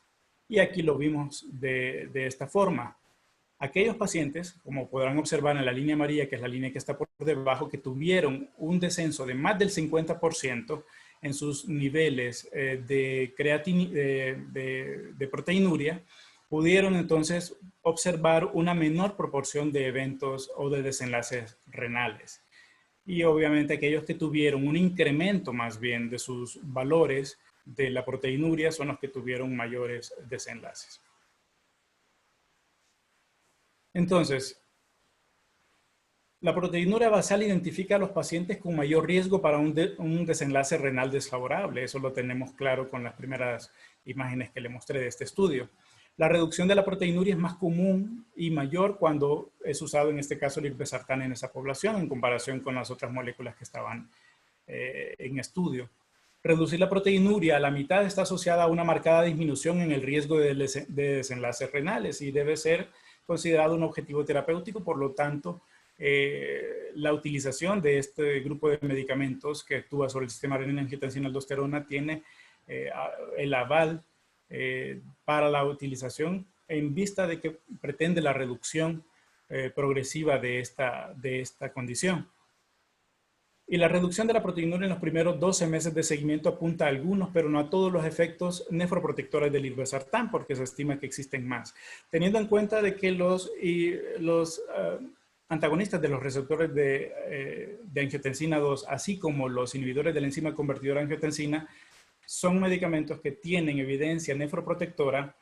Y aquí lo vimos de esta forma. Aquellos pacientes, como podrán observar en la línea amarilla, que es la línea que está por debajo, que tuvieron un descenso de más del 50% en sus niveles de proteinuria, pudieron entonces observar una menor proporción de eventos o de desenlaces renales. Y obviamente aquellos que tuvieron un incremento más bien de sus valores de la proteinuria son los que tuvieron mayores desenlaces. Entonces, la proteinuria basal identifica a los pacientes con mayor riesgo para un desenlace renal desfavorable. Eso lo tenemos claro con las primeras imágenes que le mostré de este estudio. La reducción de la proteinuria es más común y mayor cuando es usado, en este caso, el irbesartán en esa población en comparación con las otras moléculas que estaban en estudio. Reducir la proteinuria a la mitad está asociada a una marcada disminución en el riesgo de desenlaces renales y debe ser considerado un objetivo terapéutico. Por lo tanto, la utilización de este grupo de medicamentos que actúa sobre el sistema renina-angiotensina-aldosterona tiene el aval para la utilización en vista de que pretende la reducción progresiva de esta condición. Y la reducción de la proteinuria en los primeros 12 meses de seguimiento apunta a algunos, pero no a todos los efectos nefroprotectores del irbesartán, porque se estima que existen más. Teniendo en cuenta de que los antagonistas de los receptores de angiotensina 2, así como los inhibidores de la enzima convertidora de angiotensina, son medicamentos que tienen evidencia nefroprotectora,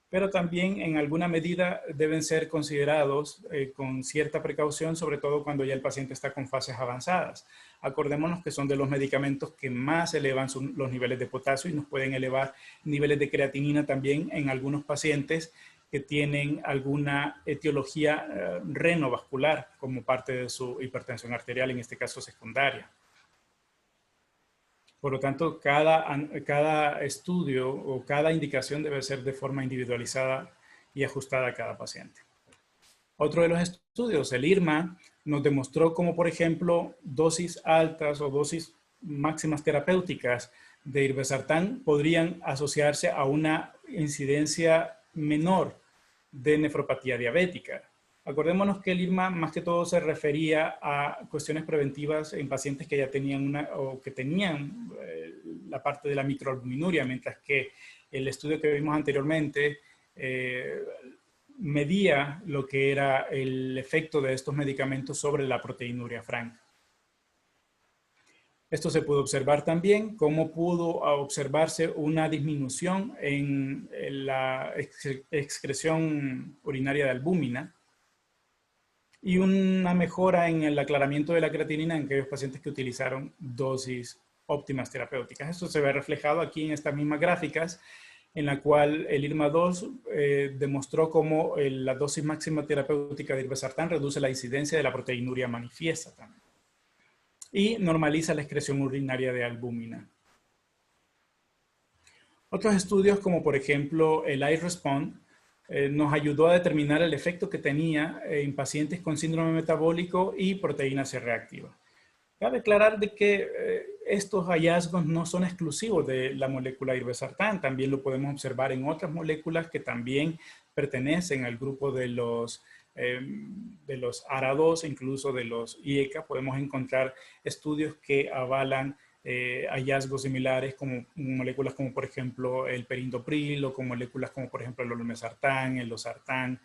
pero también en alguna medida deben ser considerados con cierta precaución, sobre todo cuando ya el paciente está con fases avanzadas. Acordémonos que son de los medicamentos que más elevan los niveles de potasio y nos pueden elevar niveles de creatinina también en algunos pacientes que tienen alguna etiología renovascular como parte de su hipertensión arterial, en este caso secundaria. Por lo tanto, cada estudio o cada indicación debe ser de forma individualizada y ajustada a cada paciente. Otro de los estudios, el IRMA, nos demostró cómo, por ejemplo, dosis altas o dosis máximas terapéuticas de irbesartán podrían asociarse a una incidencia menor de nefropatía diabética. Acordémonos que el IRMA más que todo se refería a cuestiones preventivas en pacientes que ya tenían la parte de la microalbuminuria, mientras que el estudio que vimos anteriormente medía lo que era el efecto de estos medicamentos sobre la proteinuria franca. Esto se pudo observar también, cómo pudo observarse una disminución en la excreción urinaria de albúmina y una mejora en el aclaramiento de la creatinina en aquellos pacientes que utilizaron dosis óptimas terapéuticas. Esto se ve reflejado aquí en estas mismas gráficas, en la cual el IRMA-2 demostró cómo la dosis máxima terapéutica de irbesartán reduce la incidencia de la proteinuria manifiesta también y normaliza la excreción urinaria de albúmina. Otros estudios, como por ejemplo el iRespond, nos ayudó a determinar el efecto que tenía en pacientes con síndrome metabólico y proteína C reactiva. Cabe aclarar de que estos hallazgos no son exclusivos de la molécula irbesartán, también lo podemos observar en otras moléculas que también pertenecen al grupo de los ARA2, incluso de los IECA. Podemos encontrar estudios que avalan hallazgos similares como moléculas como por ejemplo el perindopril o con moléculas como por ejemplo el olmesartán, el losartán,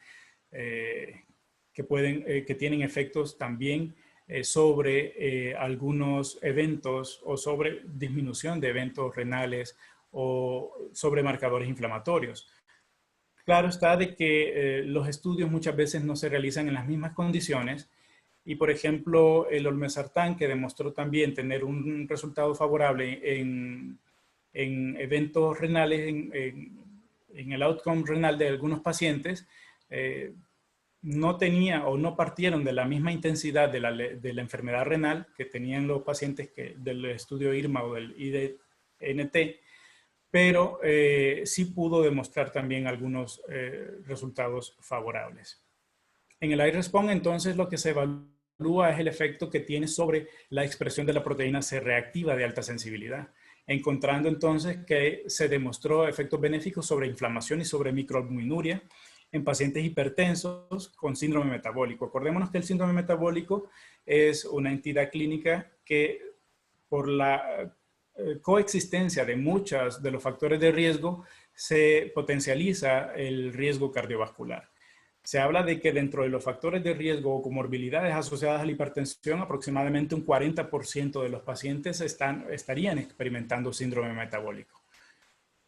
que tienen efectos también sobre algunos eventos o sobre disminución de eventos renales o sobre marcadores inflamatorios. Claro está de que los estudios muchas veces no se realizan en las mismas condiciones y, por ejemplo, el olmesartán, que demostró también tener un resultado favorable en eventos renales, en el outcome renal de algunos pacientes, no tenía o no partieron de la misma intensidad de la enfermedad renal que tenían los pacientes del estudio IRMA o del IDNT, pero sí pudo demostrar también algunos resultados favorables. En el iRespond, entonces, lo que se evalúa es el efecto que tiene sobre la expresión de la proteína C reactiva de alta sensibilidad, encontrando entonces que se demostró efectos benéficos sobre inflamación y sobre microalbuminuria en pacientes hipertensos con síndrome metabólico. Acordémonos que el síndrome metabólico es una entidad clínica que por la coexistencia de muchos de los factores de riesgo se potencializa el riesgo cardiovascular. Se habla de que dentro de los factores de riesgo o comorbilidades asociadas a la hipertensión, aproximadamente un 40% de los pacientes estarían experimentando síndrome metabólico.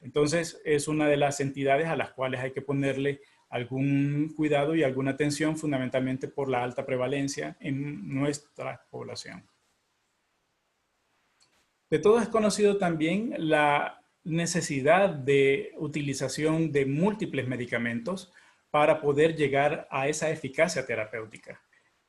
Entonces, es una de las entidades a las cuales hay que ponerle algún cuidado y alguna atención, fundamentalmente por la alta prevalencia en nuestra población. De todo es conocido también la necesidad de utilización de múltiples medicamentos para poder llegar a esa eficacia terapéutica.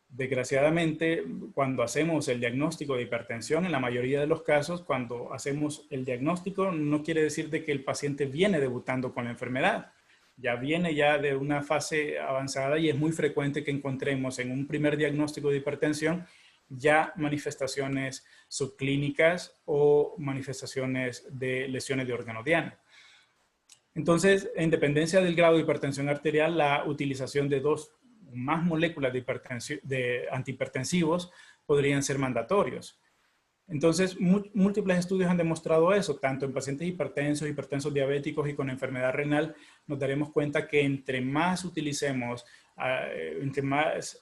Desgraciadamente, cuando hacemos el diagnóstico de hipertensión, en la mayoría de los casos, cuando hacemos el diagnóstico, no quiere decir de que el paciente viene debutando con la enfermedad. Ya viene ya de una fase avanzada y es muy frecuente que encontremos en un primer diagnóstico de hipertensión ya manifestaciones subclínicas o manifestaciones de lesiones de órgano diana. Entonces, en dependencia del grado de hipertensión arterial, la utilización de más moléculas de antihipertensivos podrían ser mandatorios. Entonces, múltiples estudios han demostrado eso, tanto en pacientes hipertensos, hipertensos diabéticos y con enfermedad renal. Nos daremos cuenta que entre más utilicemos,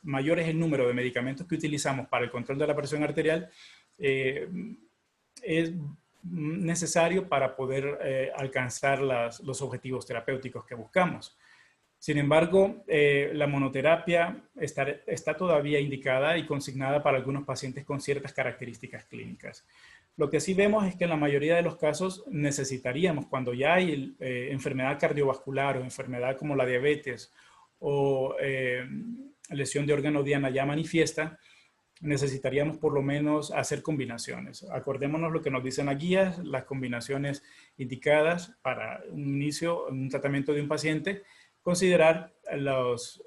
mayor es el número de medicamentos que utilizamos para el control de la presión arterial, es necesario para poder alcanzar los objetivos terapéuticos que buscamos. Sin embargo, la monoterapia está todavía indicada y consignada para algunos pacientes con ciertas características clínicas. Lo que sí vemos es que en la mayoría de los casos necesitaríamos, cuando ya hay enfermedad cardiovascular o enfermedad como la diabetes o lesión de órgano diana ya manifiesta, necesitaríamos por lo menos hacer combinaciones. Acordémonos lo que nos dicen las guías, las combinaciones indicadas para un inicio en un tratamiento de un paciente, considerar los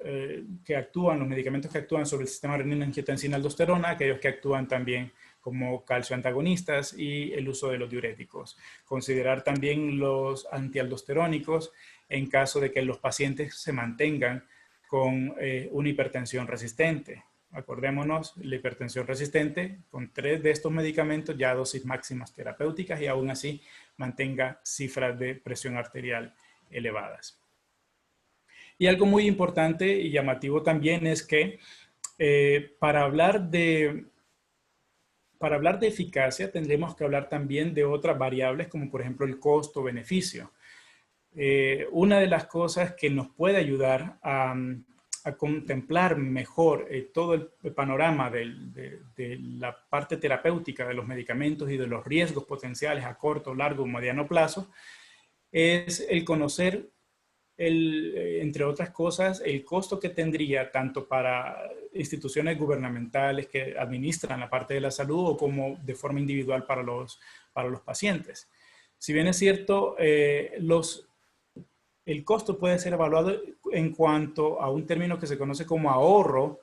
medicamentos que actúan sobre el sistema renina-angiotensina-aldosterona, aquellos que actúan también como calcio antagonistas y el uso de los diuréticos. Considerar también los antialdosterónicos en caso de que los pacientes se mantengan con una hipertensión resistente. Acordémonos, la hipertensión resistente, con 3 de estos medicamentos, ya dosis máximas terapéuticas y aún así mantenga cifras de presión arterial elevadas. Y algo muy importante y llamativo también es que para hablar de eficacia tendremos que hablar también de otras variables como por ejemplo el costo-beneficio. Una de las cosas que nos puede ayudar a contemplar mejor todo el panorama de la parte terapéutica de los medicamentos y de los riesgos potenciales a corto, largo o mediano plazo es el conocer entre otras cosas, el costo que tendría tanto para instituciones gubernamentales que administran la parte de la salud o como de forma individual para los pacientes. Si bien es cierto, el costo puede ser evaluado en cuanto a un término que se conoce como ahorro,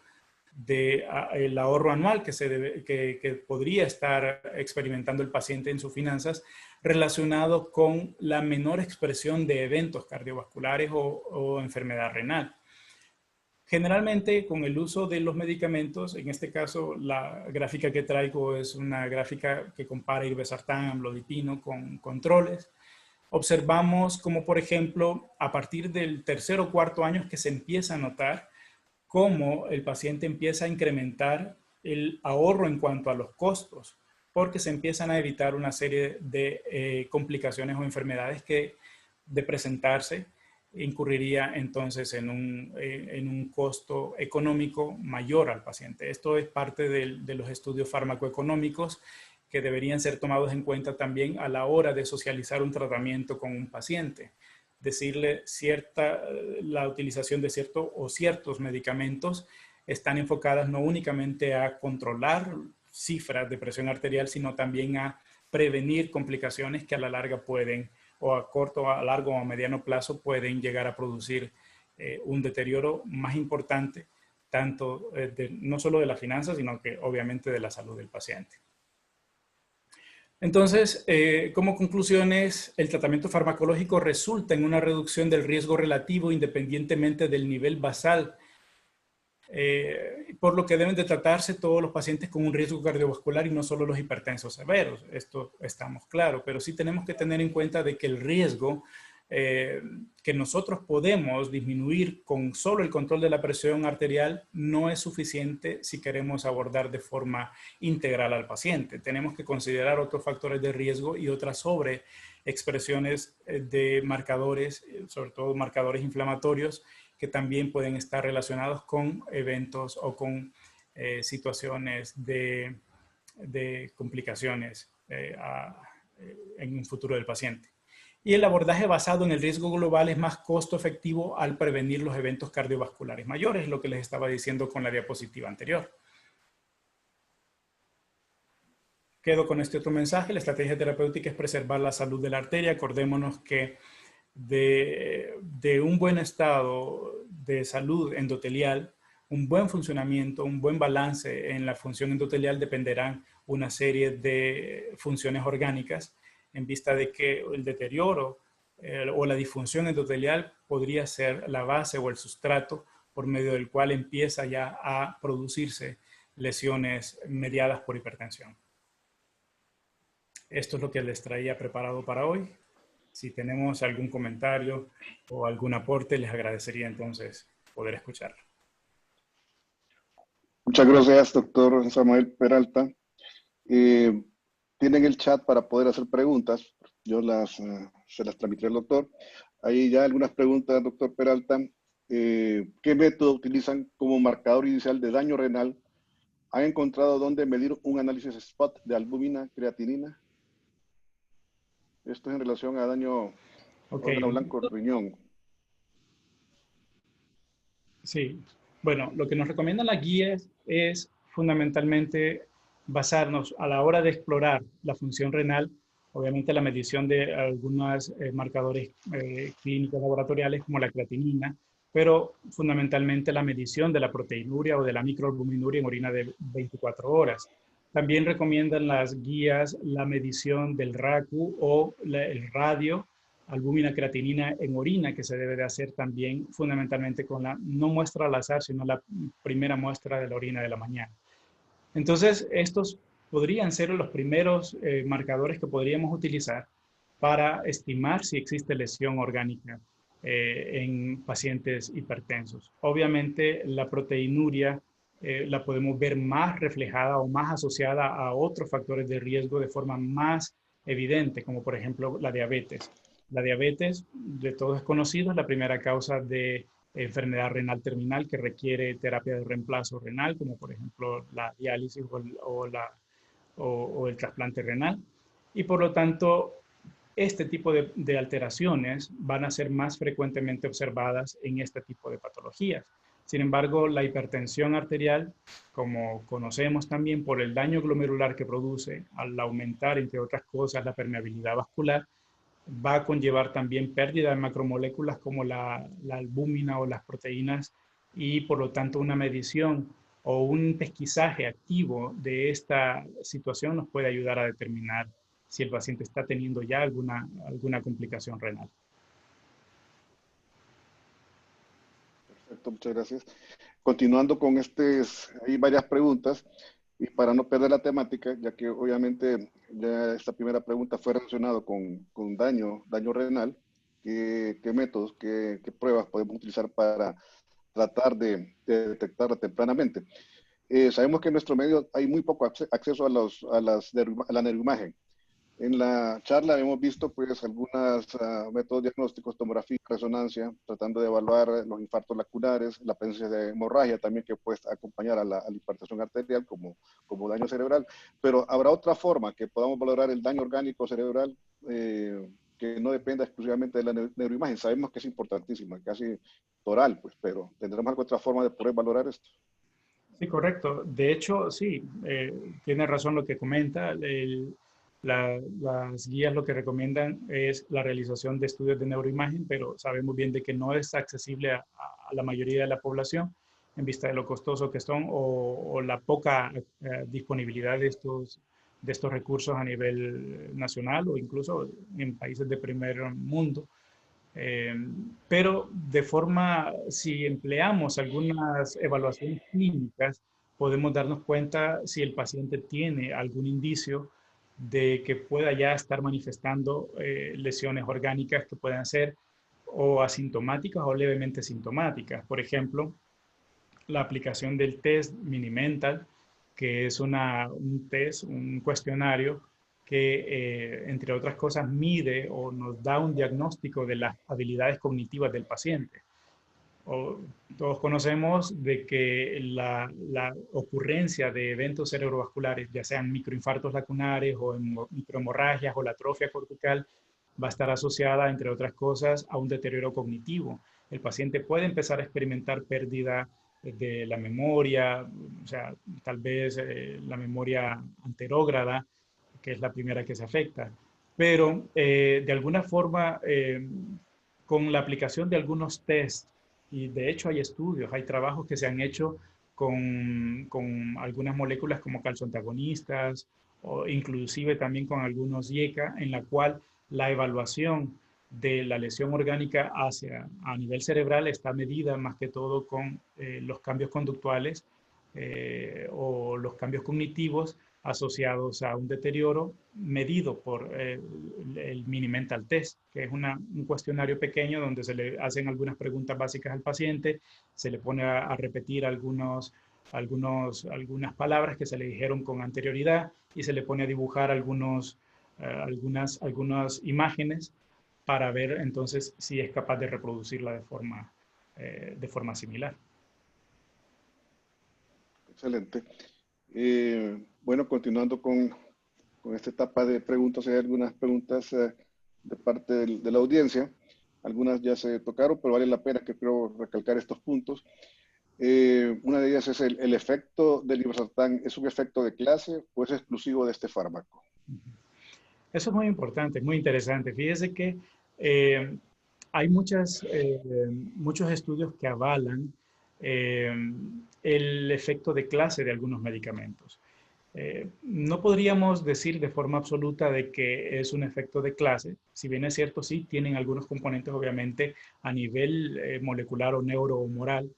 el ahorro anual que podría estar experimentando el paciente en sus finanzas relacionado con la menor expresión de eventos cardiovasculares o enfermedad renal. Generalmente, con el uso de los medicamentos, en este caso la gráfica que traigo es una gráfica que compara irbesartán, amlodipino con controles. Observamos como, por ejemplo, a partir del 3.º o 4.º año que se empieza a notar cómo el paciente empieza a incrementar el ahorro en cuanto a los costos, porque se empiezan a evitar una serie de complicaciones o enfermedades que de presentarse incurriría entonces en un costo económico mayor al paciente. Esto es parte de los estudios farmacoeconómicos que deberían ser tomados en cuenta también a la hora de socializar un tratamiento con un paciente. Decirle la utilización de ciertos medicamentos están enfocadas no únicamente a controlar cifras de presión arterial, sino también a prevenir complicaciones que a la larga pueden, o a corto, a largo o a mediano plazo, pueden llegar a producir un deterioro más importante, tanto no solo de las finanzas, sino que obviamente de la salud del paciente. Entonces, como conclusiones, el tratamiento farmacológico resulta en una reducción del riesgo relativo independientemente del nivel basal, por lo que deben de tratarse todos los pacientes con un riesgo cardiovascular y no solo los hipertensos severos. Esto estamos claros, pero sí tenemos que tener en cuenta de que el riesgo que nosotros podemos disminuir con solo el control de la presión arterial no es suficiente si queremos abordar de forma integral al paciente. Tenemos que considerar otros factores de riesgo y otras sobreexpresiones de marcadores, sobre todo marcadores inflamatorios, que también pueden estar relacionados con eventos o con situaciones de complicaciones en un futuro del paciente. Y el abordaje basado en el riesgo global es más costo efectivo al prevenir los eventos cardiovasculares mayores, lo que les estaba diciendo con la diapositiva anterior. Quedo con este otro mensaje. La estrategia terapéutica es preservar la salud de la arteria. Acordémonos que de un buen estado de salud endotelial, un buen funcionamiento, un buen balance en la función endotelial dependerán una serie de funciones orgánicas, en vista de que el deterioro o la disfunción endotelial podría ser la base o el sustrato por medio del cual empieza ya a producirse lesiones mediadas por hipertensión. Esto es lo que les traía preparado para hoy. Si tenemos algún comentario o algún aporte, les agradecería entonces poder escucharlo. Muchas gracias, doctor Samael Peralta. Tienen el chat para poder hacer preguntas. Yo se las transmitiré al doctor. Ahí ya algunas preguntas, doctor Peralta. ¿Qué método utilizan como marcador inicial de daño renal? ¿Han encontrado dónde medir un análisis spot de albúmina, creatinina? Esto es en relación a daño órgano blanco riñón. Sí, bueno, lo que nos recomiendan las guías es fundamentalmente basarnos a la hora de explorar la función renal, obviamente la medición de algunos marcadores clínicos laboratoriales como la creatinina, pero fundamentalmente la medición de la proteinuria o de la microalbuminuria en orina de 24 horas. También recomiendan las guías la medición del RACU o el radio albúmina creatinina en orina, que se debe de hacer también fundamentalmente con la, no muestra al azar, sino la primera muestra de la orina de la mañana. Entonces, estos podrían ser los primeros marcadores que podríamos utilizar para estimar si existe lesión orgánica en pacientes hipertensos. Obviamente, la proteinuria la podemos ver más reflejada o más asociada a otros factores de riesgo de forma más evidente, como por ejemplo la diabetes. La diabetes, de todos es conocido, es la primera causa de enfermedad renal terminal que requiere terapia de reemplazo renal, como por ejemplo la diálisis o el trasplante renal. Y por lo tanto, este tipo de alteraciones van a ser más frecuentemente observadas en este tipo de patologías. Sin embargo, la hipertensión arterial, como conocemos también por el daño glomerular que produce, al aumentar, entre otras cosas, la permeabilidad vascular, va a conllevar también pérdida de macromoléculas como la albúmina o las proteínas y por lo tanto una medición o un pesquisaje activo de esta situación nos puede ayudar a determinar si el paciente está teniendo ya alguna complicación renal. Perfecto, muchas gracias. Continuando con hay varias preguntas. Y para no perder la temática, ya que obviamente ya esta primera pregunta fue relacionada con daño renal, ¿qué métodos, qué pruebas podemos utilizar para tratar de detectarla tempranamente? Sabemos que en nuestro medio hay muy poco acceso a la neuroimagen. En la charla hemos visto pues algunos métodos diagnósticos, tomografía, resonancia, tratando de evaluar los infartos laculares, la presencia de hemorragia también que puede acompañar a la hipertensión arterial como daño cerebral. Pero ¿habrá otra forma que podamos valorar el daño orgánico cerebral que no dependa exclusivamente de la neuroimagen? Sabemos que es importantísima, casi toral, pues, pero ¿tendremos alguna otra forma de poder valorar esto? Sí, correcto. De hecho, sí, tiene razón lo que comenta. Las guías lo que recomiendan es la realización de estudios de neuroimagen, pero sabemos bien de que no es accesible a la mayoría de la población en vista de lo costoso que son o la poca disponibilidad de estos recursos a nivel nacional o incluso en países de primer mundo. Pero si empleamos algunas evaluaciones clínicas, podemos darnos cuenta si el paciente tiene algún indicio de que pueda ya estar manifestando lesiones orgánicas que puedan ser o asintomáticas o levemente sintomáticas. Por ejemplo, la aplicación del test Mini-Mental, que es un test, un cuestionario que, entre otras cosas, mide o nos da un diagnóstico de las habilidades cognitivas del paciente. Todos conocemos de que la ocurrencia de eventos cerebrovasculares, ya sean microinfartos lacunares o microhemorragias o la atrofia cortical, va a estar asociada, entre otras cosas, a un deterioro cognitivo. El paciente puede empezar a experimentar pérdida de la memoria, o sea, tal vez la memoria anterógrada, que es la primera que se afecta. Pero de alguna forma, con la aplicación de algunos tests, y de hecho hay estudios, hay trabajos que se han hecho con algunas moléculas como calzoantagonistas o inclusive también con algunos IECA, en la cual la evaluación de la lesión orgánica a nivel cerebral está medida más que todo con los cambios conductuales o los cambios cognitivos asociados a un deterioro medido por el Mini Mental Test, que es un cuestionario pequeño donde se le hacen algunas preguntas básicas al paciente, se le pone a repetir algunas palabras que se le dijeron con anterioridad y se le pone a dibujar algunas imágenes para ver entonces si es capaz de reproducirla de forma similar. Excelente. Bueno, continuando con esta etapa de preguntas, hay algunas preguntas de parte de la audiencia. Algunas ya se tocaron, pero vale la pena que creo recalcar estos puntos. Una de ellas es el efecto del irbesartán. ¿Es un efecto de clase o es exclusivo de este fármaco? Eso es muy importante, muy interesante. Fíjese que hay muchos estudios que avalan el efecto de clase de algunos medicamentos. No podríamos decir de forma absoluta de que es un efecto de clase. Si bien es cierto, sí, tienen algunos componentes, obviamente, a nivel molecular o neurohumoral,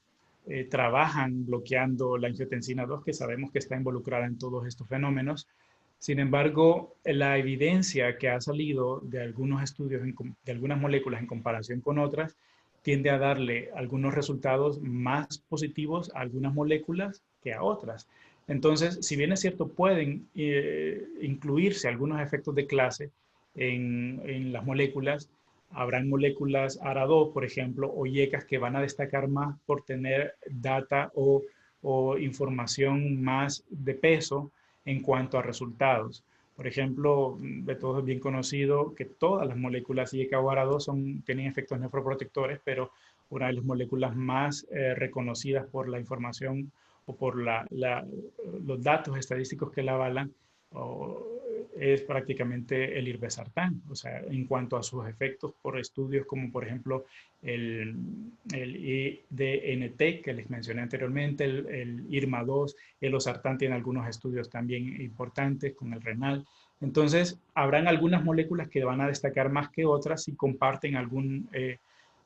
trabajan bloqueando la angiotensina 2, que sabemos que está involucrada en todos estos fenómenos. Sin embargo, la evidencia que ha salido de algunos estudios de algunas moléculas en comparación con otras tiende a darle algunos resultados más positivos a algunas moléculas que a otras. Entonces, si bien es cierto, pueden incluirse algunos efectos de clase en las moléculas, habrán moléculas ARA2, por ejemplo, o IECAS que van a destacar más por tener data o información más de peso en cuanto a resultados. Por ejemplo, de todos es bien conocido que todas las moléculas IECA o ARA2 tienen efectos nefroprotectores, pero una de las moléculas más reconocidas por la información o por los datos estadísticos que la avalan es prácticamente el irbesartán. O sea, en cuanto a sus efectos por estudios como por ejemplo el IDNT que les mencioné anteriormente, el IRMA2, el losartán tiene algunos estudios también importantes con el renal. Entonces, habrán algunas moléculas que van a destacar más que otras si comparten algún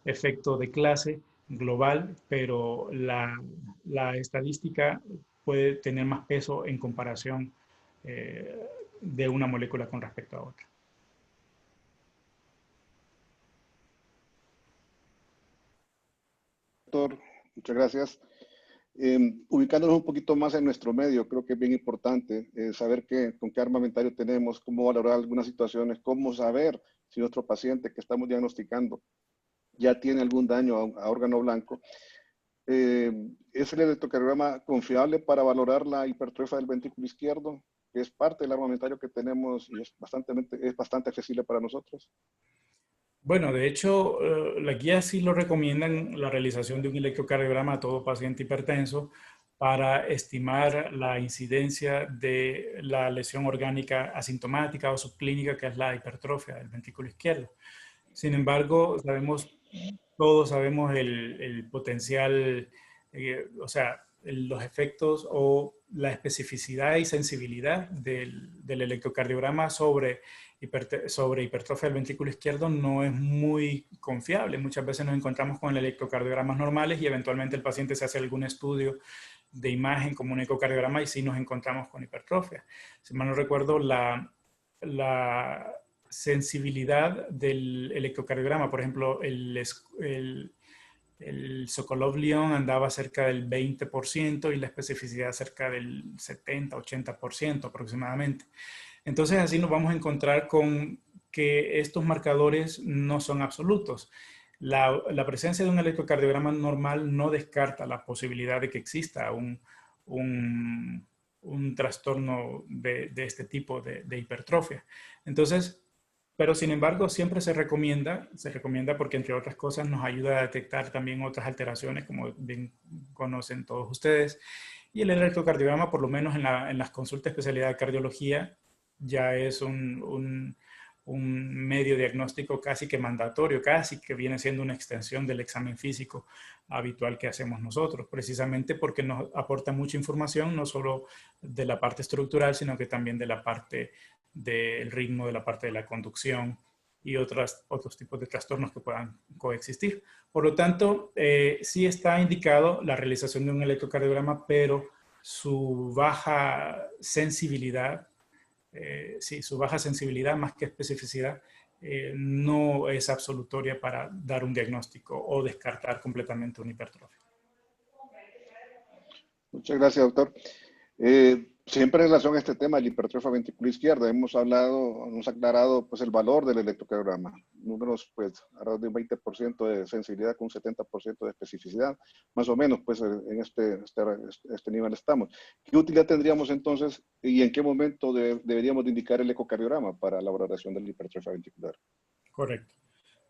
efecto de clase global, pero la estadística puede tener más peso en comparación de una molécula con respecto a otra. Doctor, muchas gracias. Ubicándonos un poquito más en nuestro medio, creo que es bien importante saber con qué armamentario tenemos, cómo valorar algunas situaciones, cómo saber si nuestro paciente que estamos diagnosticando ya tiene algún daño a órgano blanco. ¿Es el electrocardiograma confiable para valorar la hipertrofia del ventrículo izquierdo, que es parte del armamentario que tenemos y es bastante accesible para nosotros? Bueno, de hecho, las guías sí lo recomiendan la realización de un electrocardiograma a todo paciente hipertenso para estimar la incidencia de la lesión orgánica asintomática o subclínica, que es la hipertrofia del ventrículo izquierdo. Sin embargo, todos sabemos el potencial, o sea, los efectos o la especificidad y sensibilidad del electrocardiograma sobre hipertrofia del ventrículo izquierdo no es muy confiable. Muchas veces nos encontramos con electrocardiogramas normales y eventualmente el paciente se hace algún estudio de imagen como un ecocardiograma y sí nos encontramos con hipertrofia. Si mal no recuerdo, la sensibilidad del electrocardiograma, por ejemplo, el Sokolov-Lyon andaba cerca del 20% y la especificidad cerca del 70-80% aproximadamente. Entonces así nos vamos a encontrar con que estos marcadores no son absolutos. La presencia de un electrocardiograma normal no descarta la posibilidad de que exista un trastorno de este tipo de hipertrofia. Entonces, pero sin embargo, siempre se recomienda porque entre otras cosas nos ayuda a detectar también otras alteraciones, como bien conocen todos ustedes. Y el electrocardiograma, por lo menos en las consultas de especialidad de cardiología, ya es un medio diagnóstico casi que mandatorio, casi que viene siendo una extensión del examen físico habitual que hacemos nosotros, precisamente porque nos aporta mucha información, no solo de la parte estructural, sino que también de la parte del ritmo, de la parte de la conducción y otros tipos de trastornos que puedan coexistir. Por lo tanto, sí está indicado la realización de un electrocardiograma, pero su baja sensibilidad, su baja sensibilidad más que especificidad, no es absolutoria para dar un diagnóstico o descartar completamente una hipertrofia. Muchas gracias, doctor. Siempre en relación a este tema de la hipertrofia ventricular izquierda, hemos aclarado pues, el valor del electrocardiograma. Números, pues, alrededor de un 20% de sensibilidad con un 70% de especificidad. Más o menos, pues, en este nivel estamos. ¿Qué utilidad tendríamos entonces y en qué momento deberíamos de indicar el ecocardiograma para la valoración de la hipertrofia ventricular? Correcto.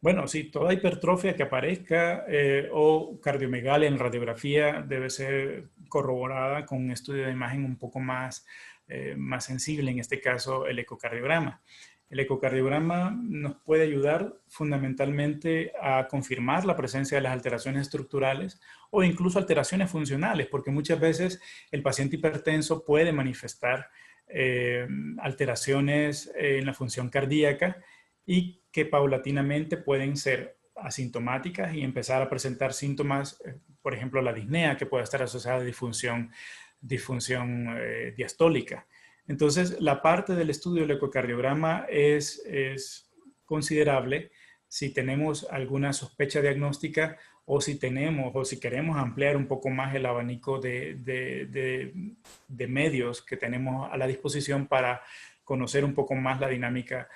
Bueno, sí, toda hipertrofia que aparezca o cardiomegalia en radiografía debe ser corroborada con un estudio de imagen un poco más sensible, en este caso el ecocardiograma. El ecocardiograma nos puede ayudar fundamentalmente a confirmar la presencia de las alteraciones estructurales o incluso alteraciones funcionales, porque muchas veces el paciente hipertenso puede manifestar alteraciones en la función cardíaca y que paulatinamente pueden ser asintomáticas y empezar a presentar síntomas, por ejemplo, la disnea, que puede estar asociada a disfunción diastólica. Entonces, la parte del estudio del ecocardiograma es considerable si tenemos alguna sospecha diagnóstica o si queremos ampliar un poco más el abanico de medios que tenemos a la disposición para conocer un poco más la dinámica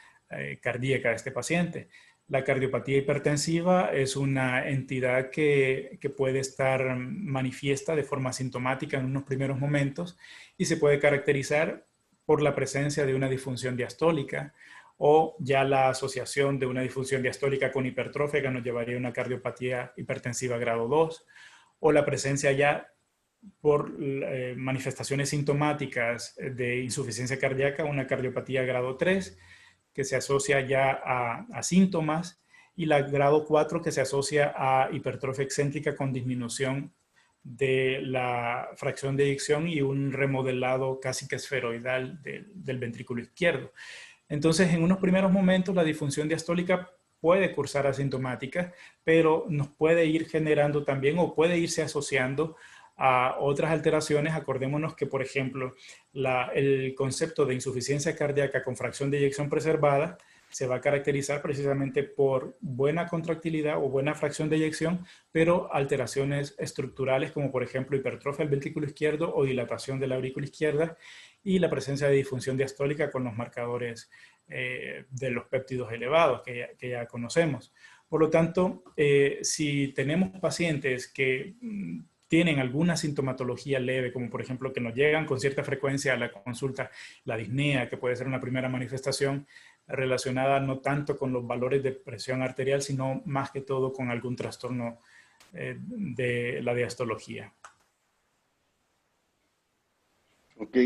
cardíaca de este paciente. La cardiopatía hipertensiva es una entidad que puede estar manifiesta de forma asintomática en unos primeros momentos y se puede caracterizar por la presencia de una disfunción diastólica o ya la asociación de una disfunción diastólica con hipertrofia que nos llevaría a una cardiopatía hipertensiva grado 2 o la presencia ya por manifestaciones sintomáticas de insuficiencia cardíaca, una cardiopatía grado 3 que se asocia ya a síntomas, y la grado 4 que se asocia a hipertrofia excéntrica con disminución de la fracción de eyección y un remodelado casi que esferoidal del ventrículo izquierdo. Entonces, en unos primeros momentos, la disfunción diastólica puede cursar asintomática, pero nos puede ir generando también o puede irse asociando a otras alteraciones. Acordémonos que, por ejemplo, el concepto de insuficiencia cardíaca con fracción de eyección preservada se va a caracterizar precisamente por buena contractilidad o buena fracción de eyección, pero alteraciones estructurales como, por ejemplo, hipertrofia del ventrículo izquierdo o dilatación de la aurícula izquierda y la presencia de disfunción diastólica con los marcadores de los péptidos elevados que ya conocemos. Por lo tanto, si tenemos pacientes que tienen alguna sintomatología leve, como por ejemplo que nos llegan con cierta frecuencia a la consulta, la disnea, que puede ser una primera manifestación relacionada no tanto con los valores de presión arterial, sino más que todo con algún trastorno de la diastología. Ok.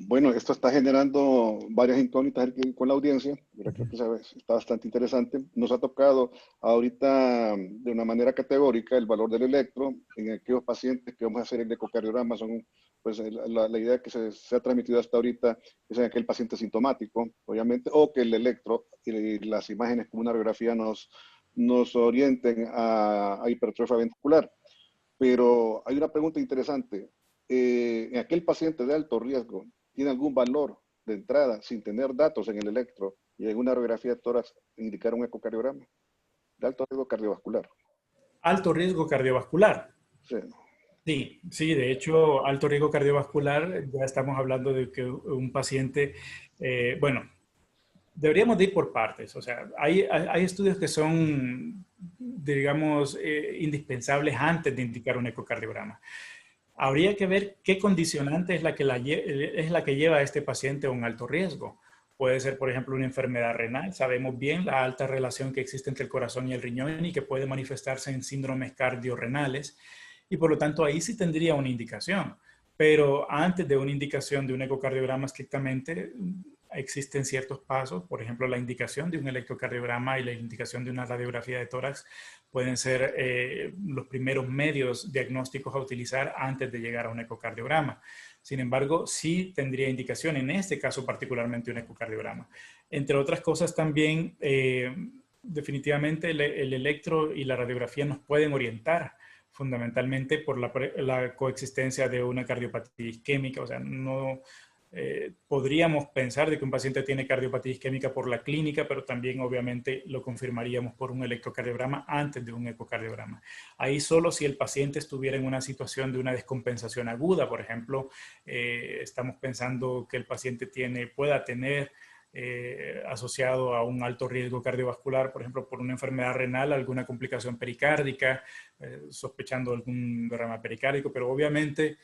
Bueno, esto está generando varias incógnitas aquí con la audiencia. Yo creo que está bastante interesante. Nos ha tocado ahorita de una manera categórica el valor del electro en aquellos pacientes que vamos a hacer el ecocardiograma. Son, pues, la idea que se ha transmitido hasta ahorita es en aquel paciente sintomático, obviamente, o que el electro y las imágenes como una radiografía nos orienten a hipertrofia ventricular. Pero hay una pregunta interesante. En aquel paciente de alto riesgo, ¿tiene algún valor de entrada sin tener datos en el electro y en una radiografía de tórax indicar un ecocardiograma? De alto riesgo cardiovascular. Alto riesgo cardiovascular. Sí. Sí, de hecho, alto riesgo cardiovascular, ya estamos hablando de que un paciente, bueno, deberíamos de ir por partes. O sea, hay estudios que son, digamos, indispensables antes de indicar un ecocardiograma. Habría que ver qué condicionante es la que lleva a este paciente a un alto riesgo. Puede ser, por ejemplo, una enfermedad renal. Sabemos bien la alta relación que existe entre el corazón y el riñón y que puede manifestarse en síndromes cardiorrenales. Y por lo tanto, ahí sí tendría una indicación. Pero antes de una indicación de un ecocardiograma estrictamente, existen ciertos pasos. Por ejemplo, la indicación de un electrocardiograma y la indicación de una radiografía de tórax pueden ser los primeros medios diagnósticos a utilizar antes de llegar a un ecocardiograma. Sin embargo, sí tendría indicación, en este caso particularmente, un ecocardiograma. Entre otras cosas también, definitivamente el electro y la radiografía nos pueden orientar fundamentalmente por la coexistencia de una cardiopatía isquémica. O sea, no podríamos pensar de que un paciente tiene cardiopatía isquémica por la clínica, pero también obviamente lo confirmaríamos por un electrocardiograma antes de un ecocardiograma. Ahí solo si el paciente estuviera en una situación de una descompensación aguda, por ejemplo, estamos pensando que el paciente pueda tener asociado a un alto riesgo cardiovascular, por ejemplo, por una enfermedad renal, alguna complicación pericárdica, sospechando algún derrame pericárdico, pero obviamente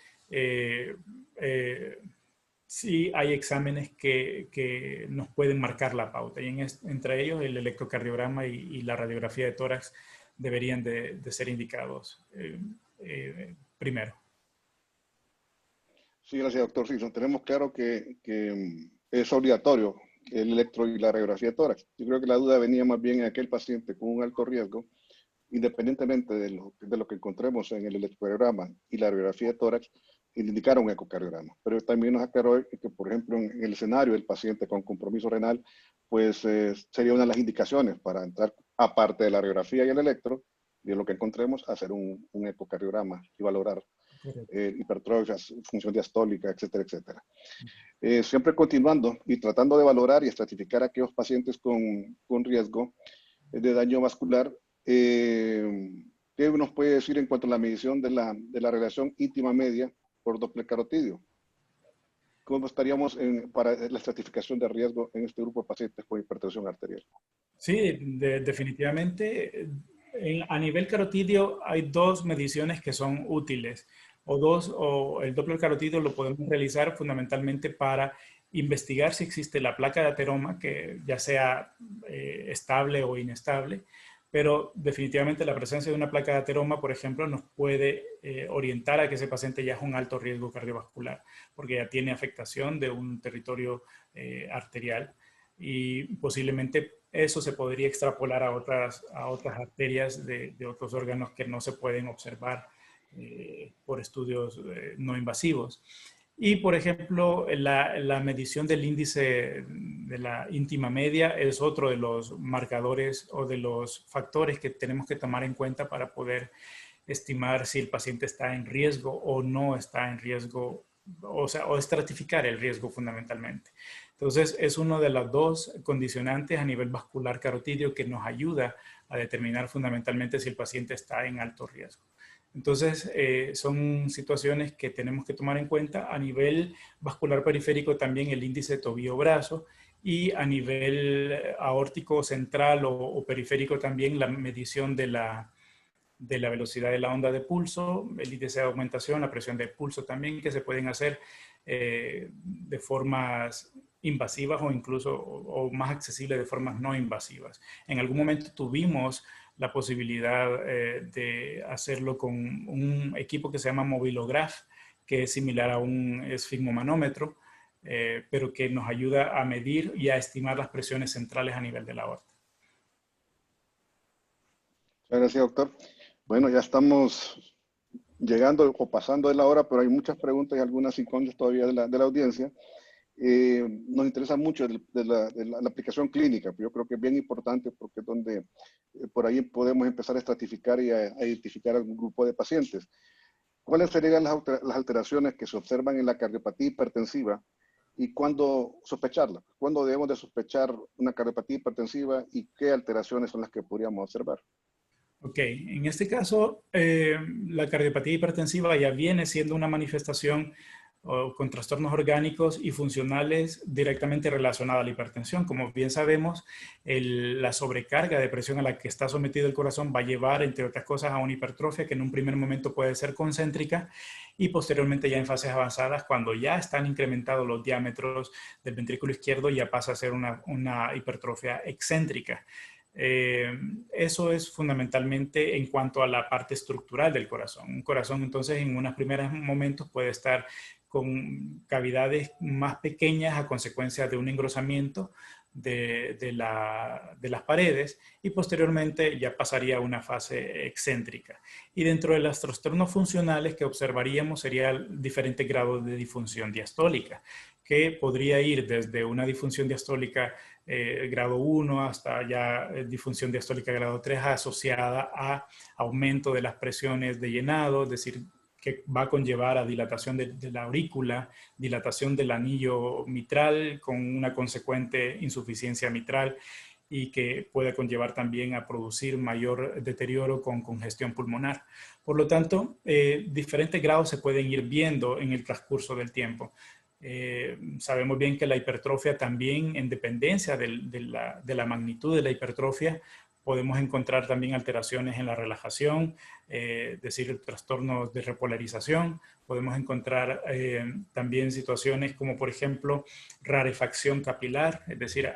sí hay exámenes que nos pueden marcar la pauta, y entre ellos el electrocardiograma y la radiografía de tórax deberían de ser indicados primero. Sí, gracias, doctor Simpson. Tenemos claro que es obligatorio el electro y la radiografía de tórax. Yo creo que la duda venía más bien en aquel paciente con un alto riesgo, independientemente de lo que encontremos en el electrocardiograma y la radiografía de tórax, indicar un ecocardiograma. Pero también nos aclaró que, por ejemplo, en el escenario del paciente con compromiso renal, pues sería una de las indicaciones para entrar, aparte de la radiografía y el electro, de lo que encontremos, hacer un ecocardiograma y valorar hipertrofias, función diastólica, etcétera, etcétera. Siempre continuando y tratando de valorar y estratificar a aquellos pacientes con riesgo de daño vascular, ¿qué nos puede decir en cuanto a la medición de la relación íntima media por Doppler carotidio? ¿Cómo estaríamos para la estratificación de riesgo en este grupo de pacientes con hipertensión arterial? Sí, definitivamente. A nivel carotidio hay dos mediciones que son útiles, o el Doppler carotidio lo podemos realizar fundamentalmente para investigar si existe la placa de ateroma, que ya sea estable o inestable, pero definitivamente la presencia de una placa de ateroma, por ejemplo, nos puede orientar a que ese paciente ya es un alto riesgo cardiovascular, porque ya tiene afectación de un territorio arterial, y posiblemente eso se podría extrapolar a otras arterias de otros órganos que no se pueden observar por estudios no invasivos. Y, por ejemplo, la medición del índice de la íntima media es otro de los marcadores o de los factores que tenemos que tomar en cuenta para poder estimar si el paciente está en riesgo o no está en riesgo, o estratificar el riesgo fundamentalmente. Entonces, es uno de los dos condicionantes a nivel vascular carotidio que nos ayuda a determinar fundamentalmente si el paciente está en alto riesgo. Entonces, son situaciones que tenemos que tomar en cuenta. A nivel vascular periférico también el índice tobillo-brazo, y a nivel aórtico central o periférico también la medición de la velocidad de la onda de pulso, el índice de aumentación, la presión de pulso también, que se pueden hacer de formas invasivas o incluso más accesibles de formas no invasivas. En algún momento tuvimos la posibilidad de hacerlo con un equipo que se llama Mobilograph, que es similar a un esfigmomanómetro, pero que nos ayuda a medir y a estimar las presiones centrales a nivel de la aorta. Muchas gracias, doctor. Bueno, ya estamos llegando o pasando de la hora, pero hay muchas preguntas y algunas incógnitas todavía de la audiencia. Nos interesa mucho de la aplicación clínica, pero yo creo que es bien importante porque es donde por ahí podemos empezar a estratificar y a identificar algún grupo de pacientes. ¿Cuáles serían las alteraciones que se observan en la cardiopatía hipertensiva y cuándo sospecharla? ¿Cuándo debemos de sospechar una cardiopatía hipertensiva y qué alteraciones son las que podríamos observar? Ok, en este caso, la cardiopatía hipertensiva ya viene siendo una manifestación con trastornos orgánicos y funcionales directamente relacionada a la hipertensión. Como bien sabemos, la sobrecarga de presión a la que está sometido el corazón va a llevar, entre otras cosas, a una hipertrofia que en un primer momento puede ser concéntrica, y posteriormente ya en fases avanzadas, cuando ya están incrementados los diámetros del ventrículo izquierdo, ya pasa a ser una hipertrofia excéntrica. Eso es fundamentalmente en cuanto a la parte estructural del corazón. Un corazón, entonces, en unos primeros momentos puede estar con cavidades más pequeñas a consecuencia de un engrosamiento de las paredes, y posteriormente ya pasaría a una fase excéntrica. Y dentro de los trastornos funcionales que observaríamos sería diferentes grados de disfunción diastólica, que podría ir desde una disfunción diastólica grado 1 hasta ya disfunción diastólica grado 3 asociada a aumento de las presiones de llenado, es decir, que va a conllevar a dilatación de la aurícula, dilatación del anillo mitral con una consecuente insuficiencia mitral y que puede conllevar también a producir mayor deterioro con congestión pulmonar. Por lo tanto, diferentes grados se pueden ir viendo en el transcurso del tiempo. Sabemos bien que la hipertrofia también, en dependencia de la magnitud de la hipertrofia, podemos encontrar también alteraciones en la relajación, es decir, trastornos de repolarización. Podemos encontrar también situaciones como, por ejemplo, rarefacción capilar, es decir,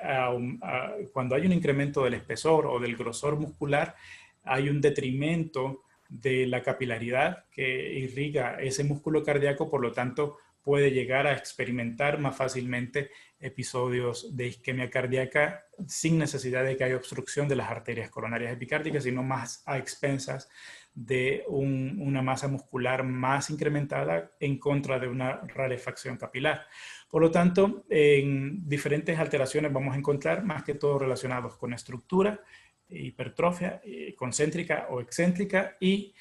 cuando hay un incremento del espesor o del grosor muscular, hay un detrimento de la capilaridad que irriga ese músculo cardíaco, por lo tanto, puede llegar a experimentar más fácilmente episodios de isquemia cardíaca sin necesidad de que haya obstrucción de las arterias coronarias epicárdicas, sino más a expensas de una masa muscular más incrementada en contra de una rarefacción capilar. Por lo tanto, en diferentes alteraciones vamos a encontrar más que todo relacionados con estructura, hipertrofia concéntrica o excéntrica y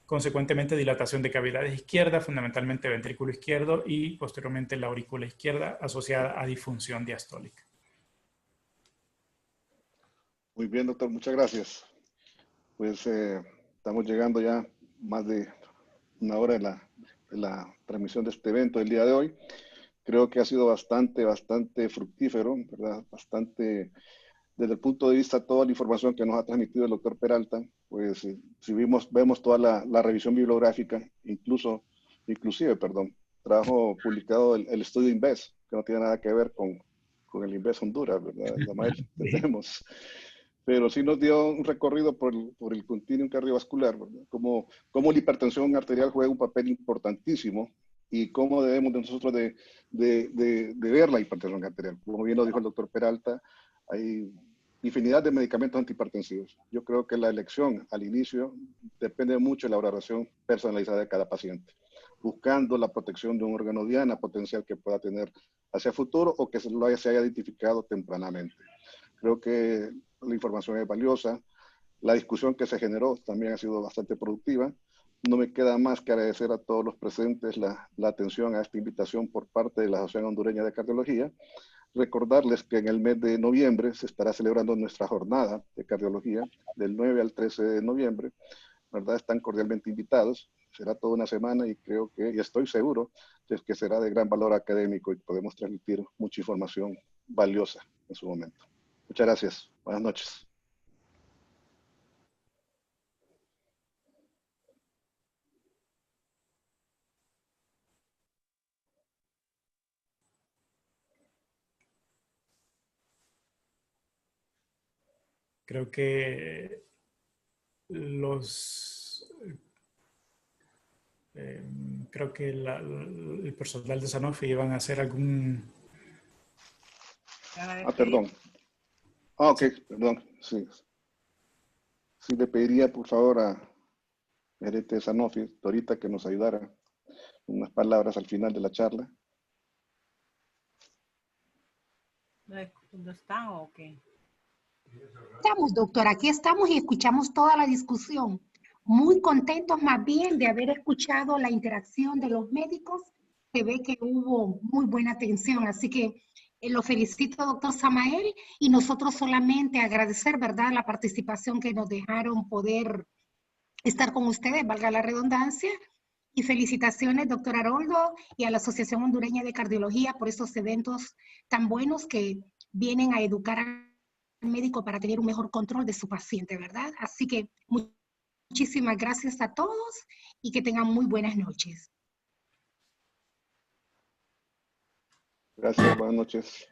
consecuentemente dilatación de cavidades izquierdas, fundamentalmente ventrículo izquierdo y posteriormente la aurícula izquierda asociada a disfunción diastólica. Muy bien, doctor, muchas gracias. Pues estamos llegando ya más de una hora de la transmisión de este evento del día de hoy. Creo que ha sido bastante fructífero, ¿verdad? Bastante, desde el punto de vista, toda la información que nos ha transmitido el doctor Peralta, pues si vemos toda la revisión bibliográfica, inclusive, trabajo publicado el estudio INVEST, que no tiene nada que ver con el INVEST Honduras, ¿verdad? Entendemos. Pero sí nos dio un recorrido por el continuum cardiovascular, ¿verdad? Cómo la hipertensión arterial juega un papel importantísimo y cómo debemos nosotros de ver la hipertensión arterial. Como bien lo dijo el doctor Peralta, hay infinidad de medicamentos antihipertensivos. Yo creo que la elección al inicio depende mucho de la valoración personalizada de cada paciente, buscando la protección de un órgano diana potencial que pueda tener hacia futuro o que se haya identificado tempranamente. Creo que la información es valiosa. La discusión que se generó también ha sido bastante productiva. No me queda más que agradecer a todos los presentes la atención a esta invitación por parte de la Asociación Hondureña de Cardiología. Recordarles que en el mes de noviembre se estará celebrando nuestra jornada de cardiología del 9 al 13 de noviembre. ¿Verdad? Están cordialmente invitados. Será toda una semana y creo que, y estoy seguro, de que será de gran valor académico y podemos transmitir mucha información valiosa en su momento. Muchas gracias. Buenas noches. Creo que el personal de Sanofi iban a hacer algún... Perdón. Ok, perdón. Sí. Sí, le pediría por favor a gerente de Sanofi, Dorita, que nos ayudara unas palabras al final de la charla. ¿No están o qué? Estamos, doctor, aquí estamos y escuchamos toda la discusión. Muy contentos más bien de haber escuchado la interacción de los médicos. Se ve que hubo muy buena atención, así que lo felicito, doctor Samael, y nosotros solamente agradecer, ¿verdad?, la participación que nos dejaron poder estar con ustedes, valga la redundancia, y felicitaciones, doctor Haroldo, y a la Asociación Hondureña de Cardiología por estos eventos tan buenos que vienen a educar al médico para tener un mejor control de su paciente, ¿verdad? Así que muchísimas gracias a todos y que tengan muy buenas noches. Gracias, buenas noches.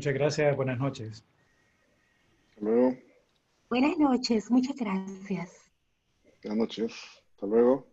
Muchas gracias, buenas noches. Hasta luego. Buenas noches, muchas gracias. Buenas noches. Hasta luego.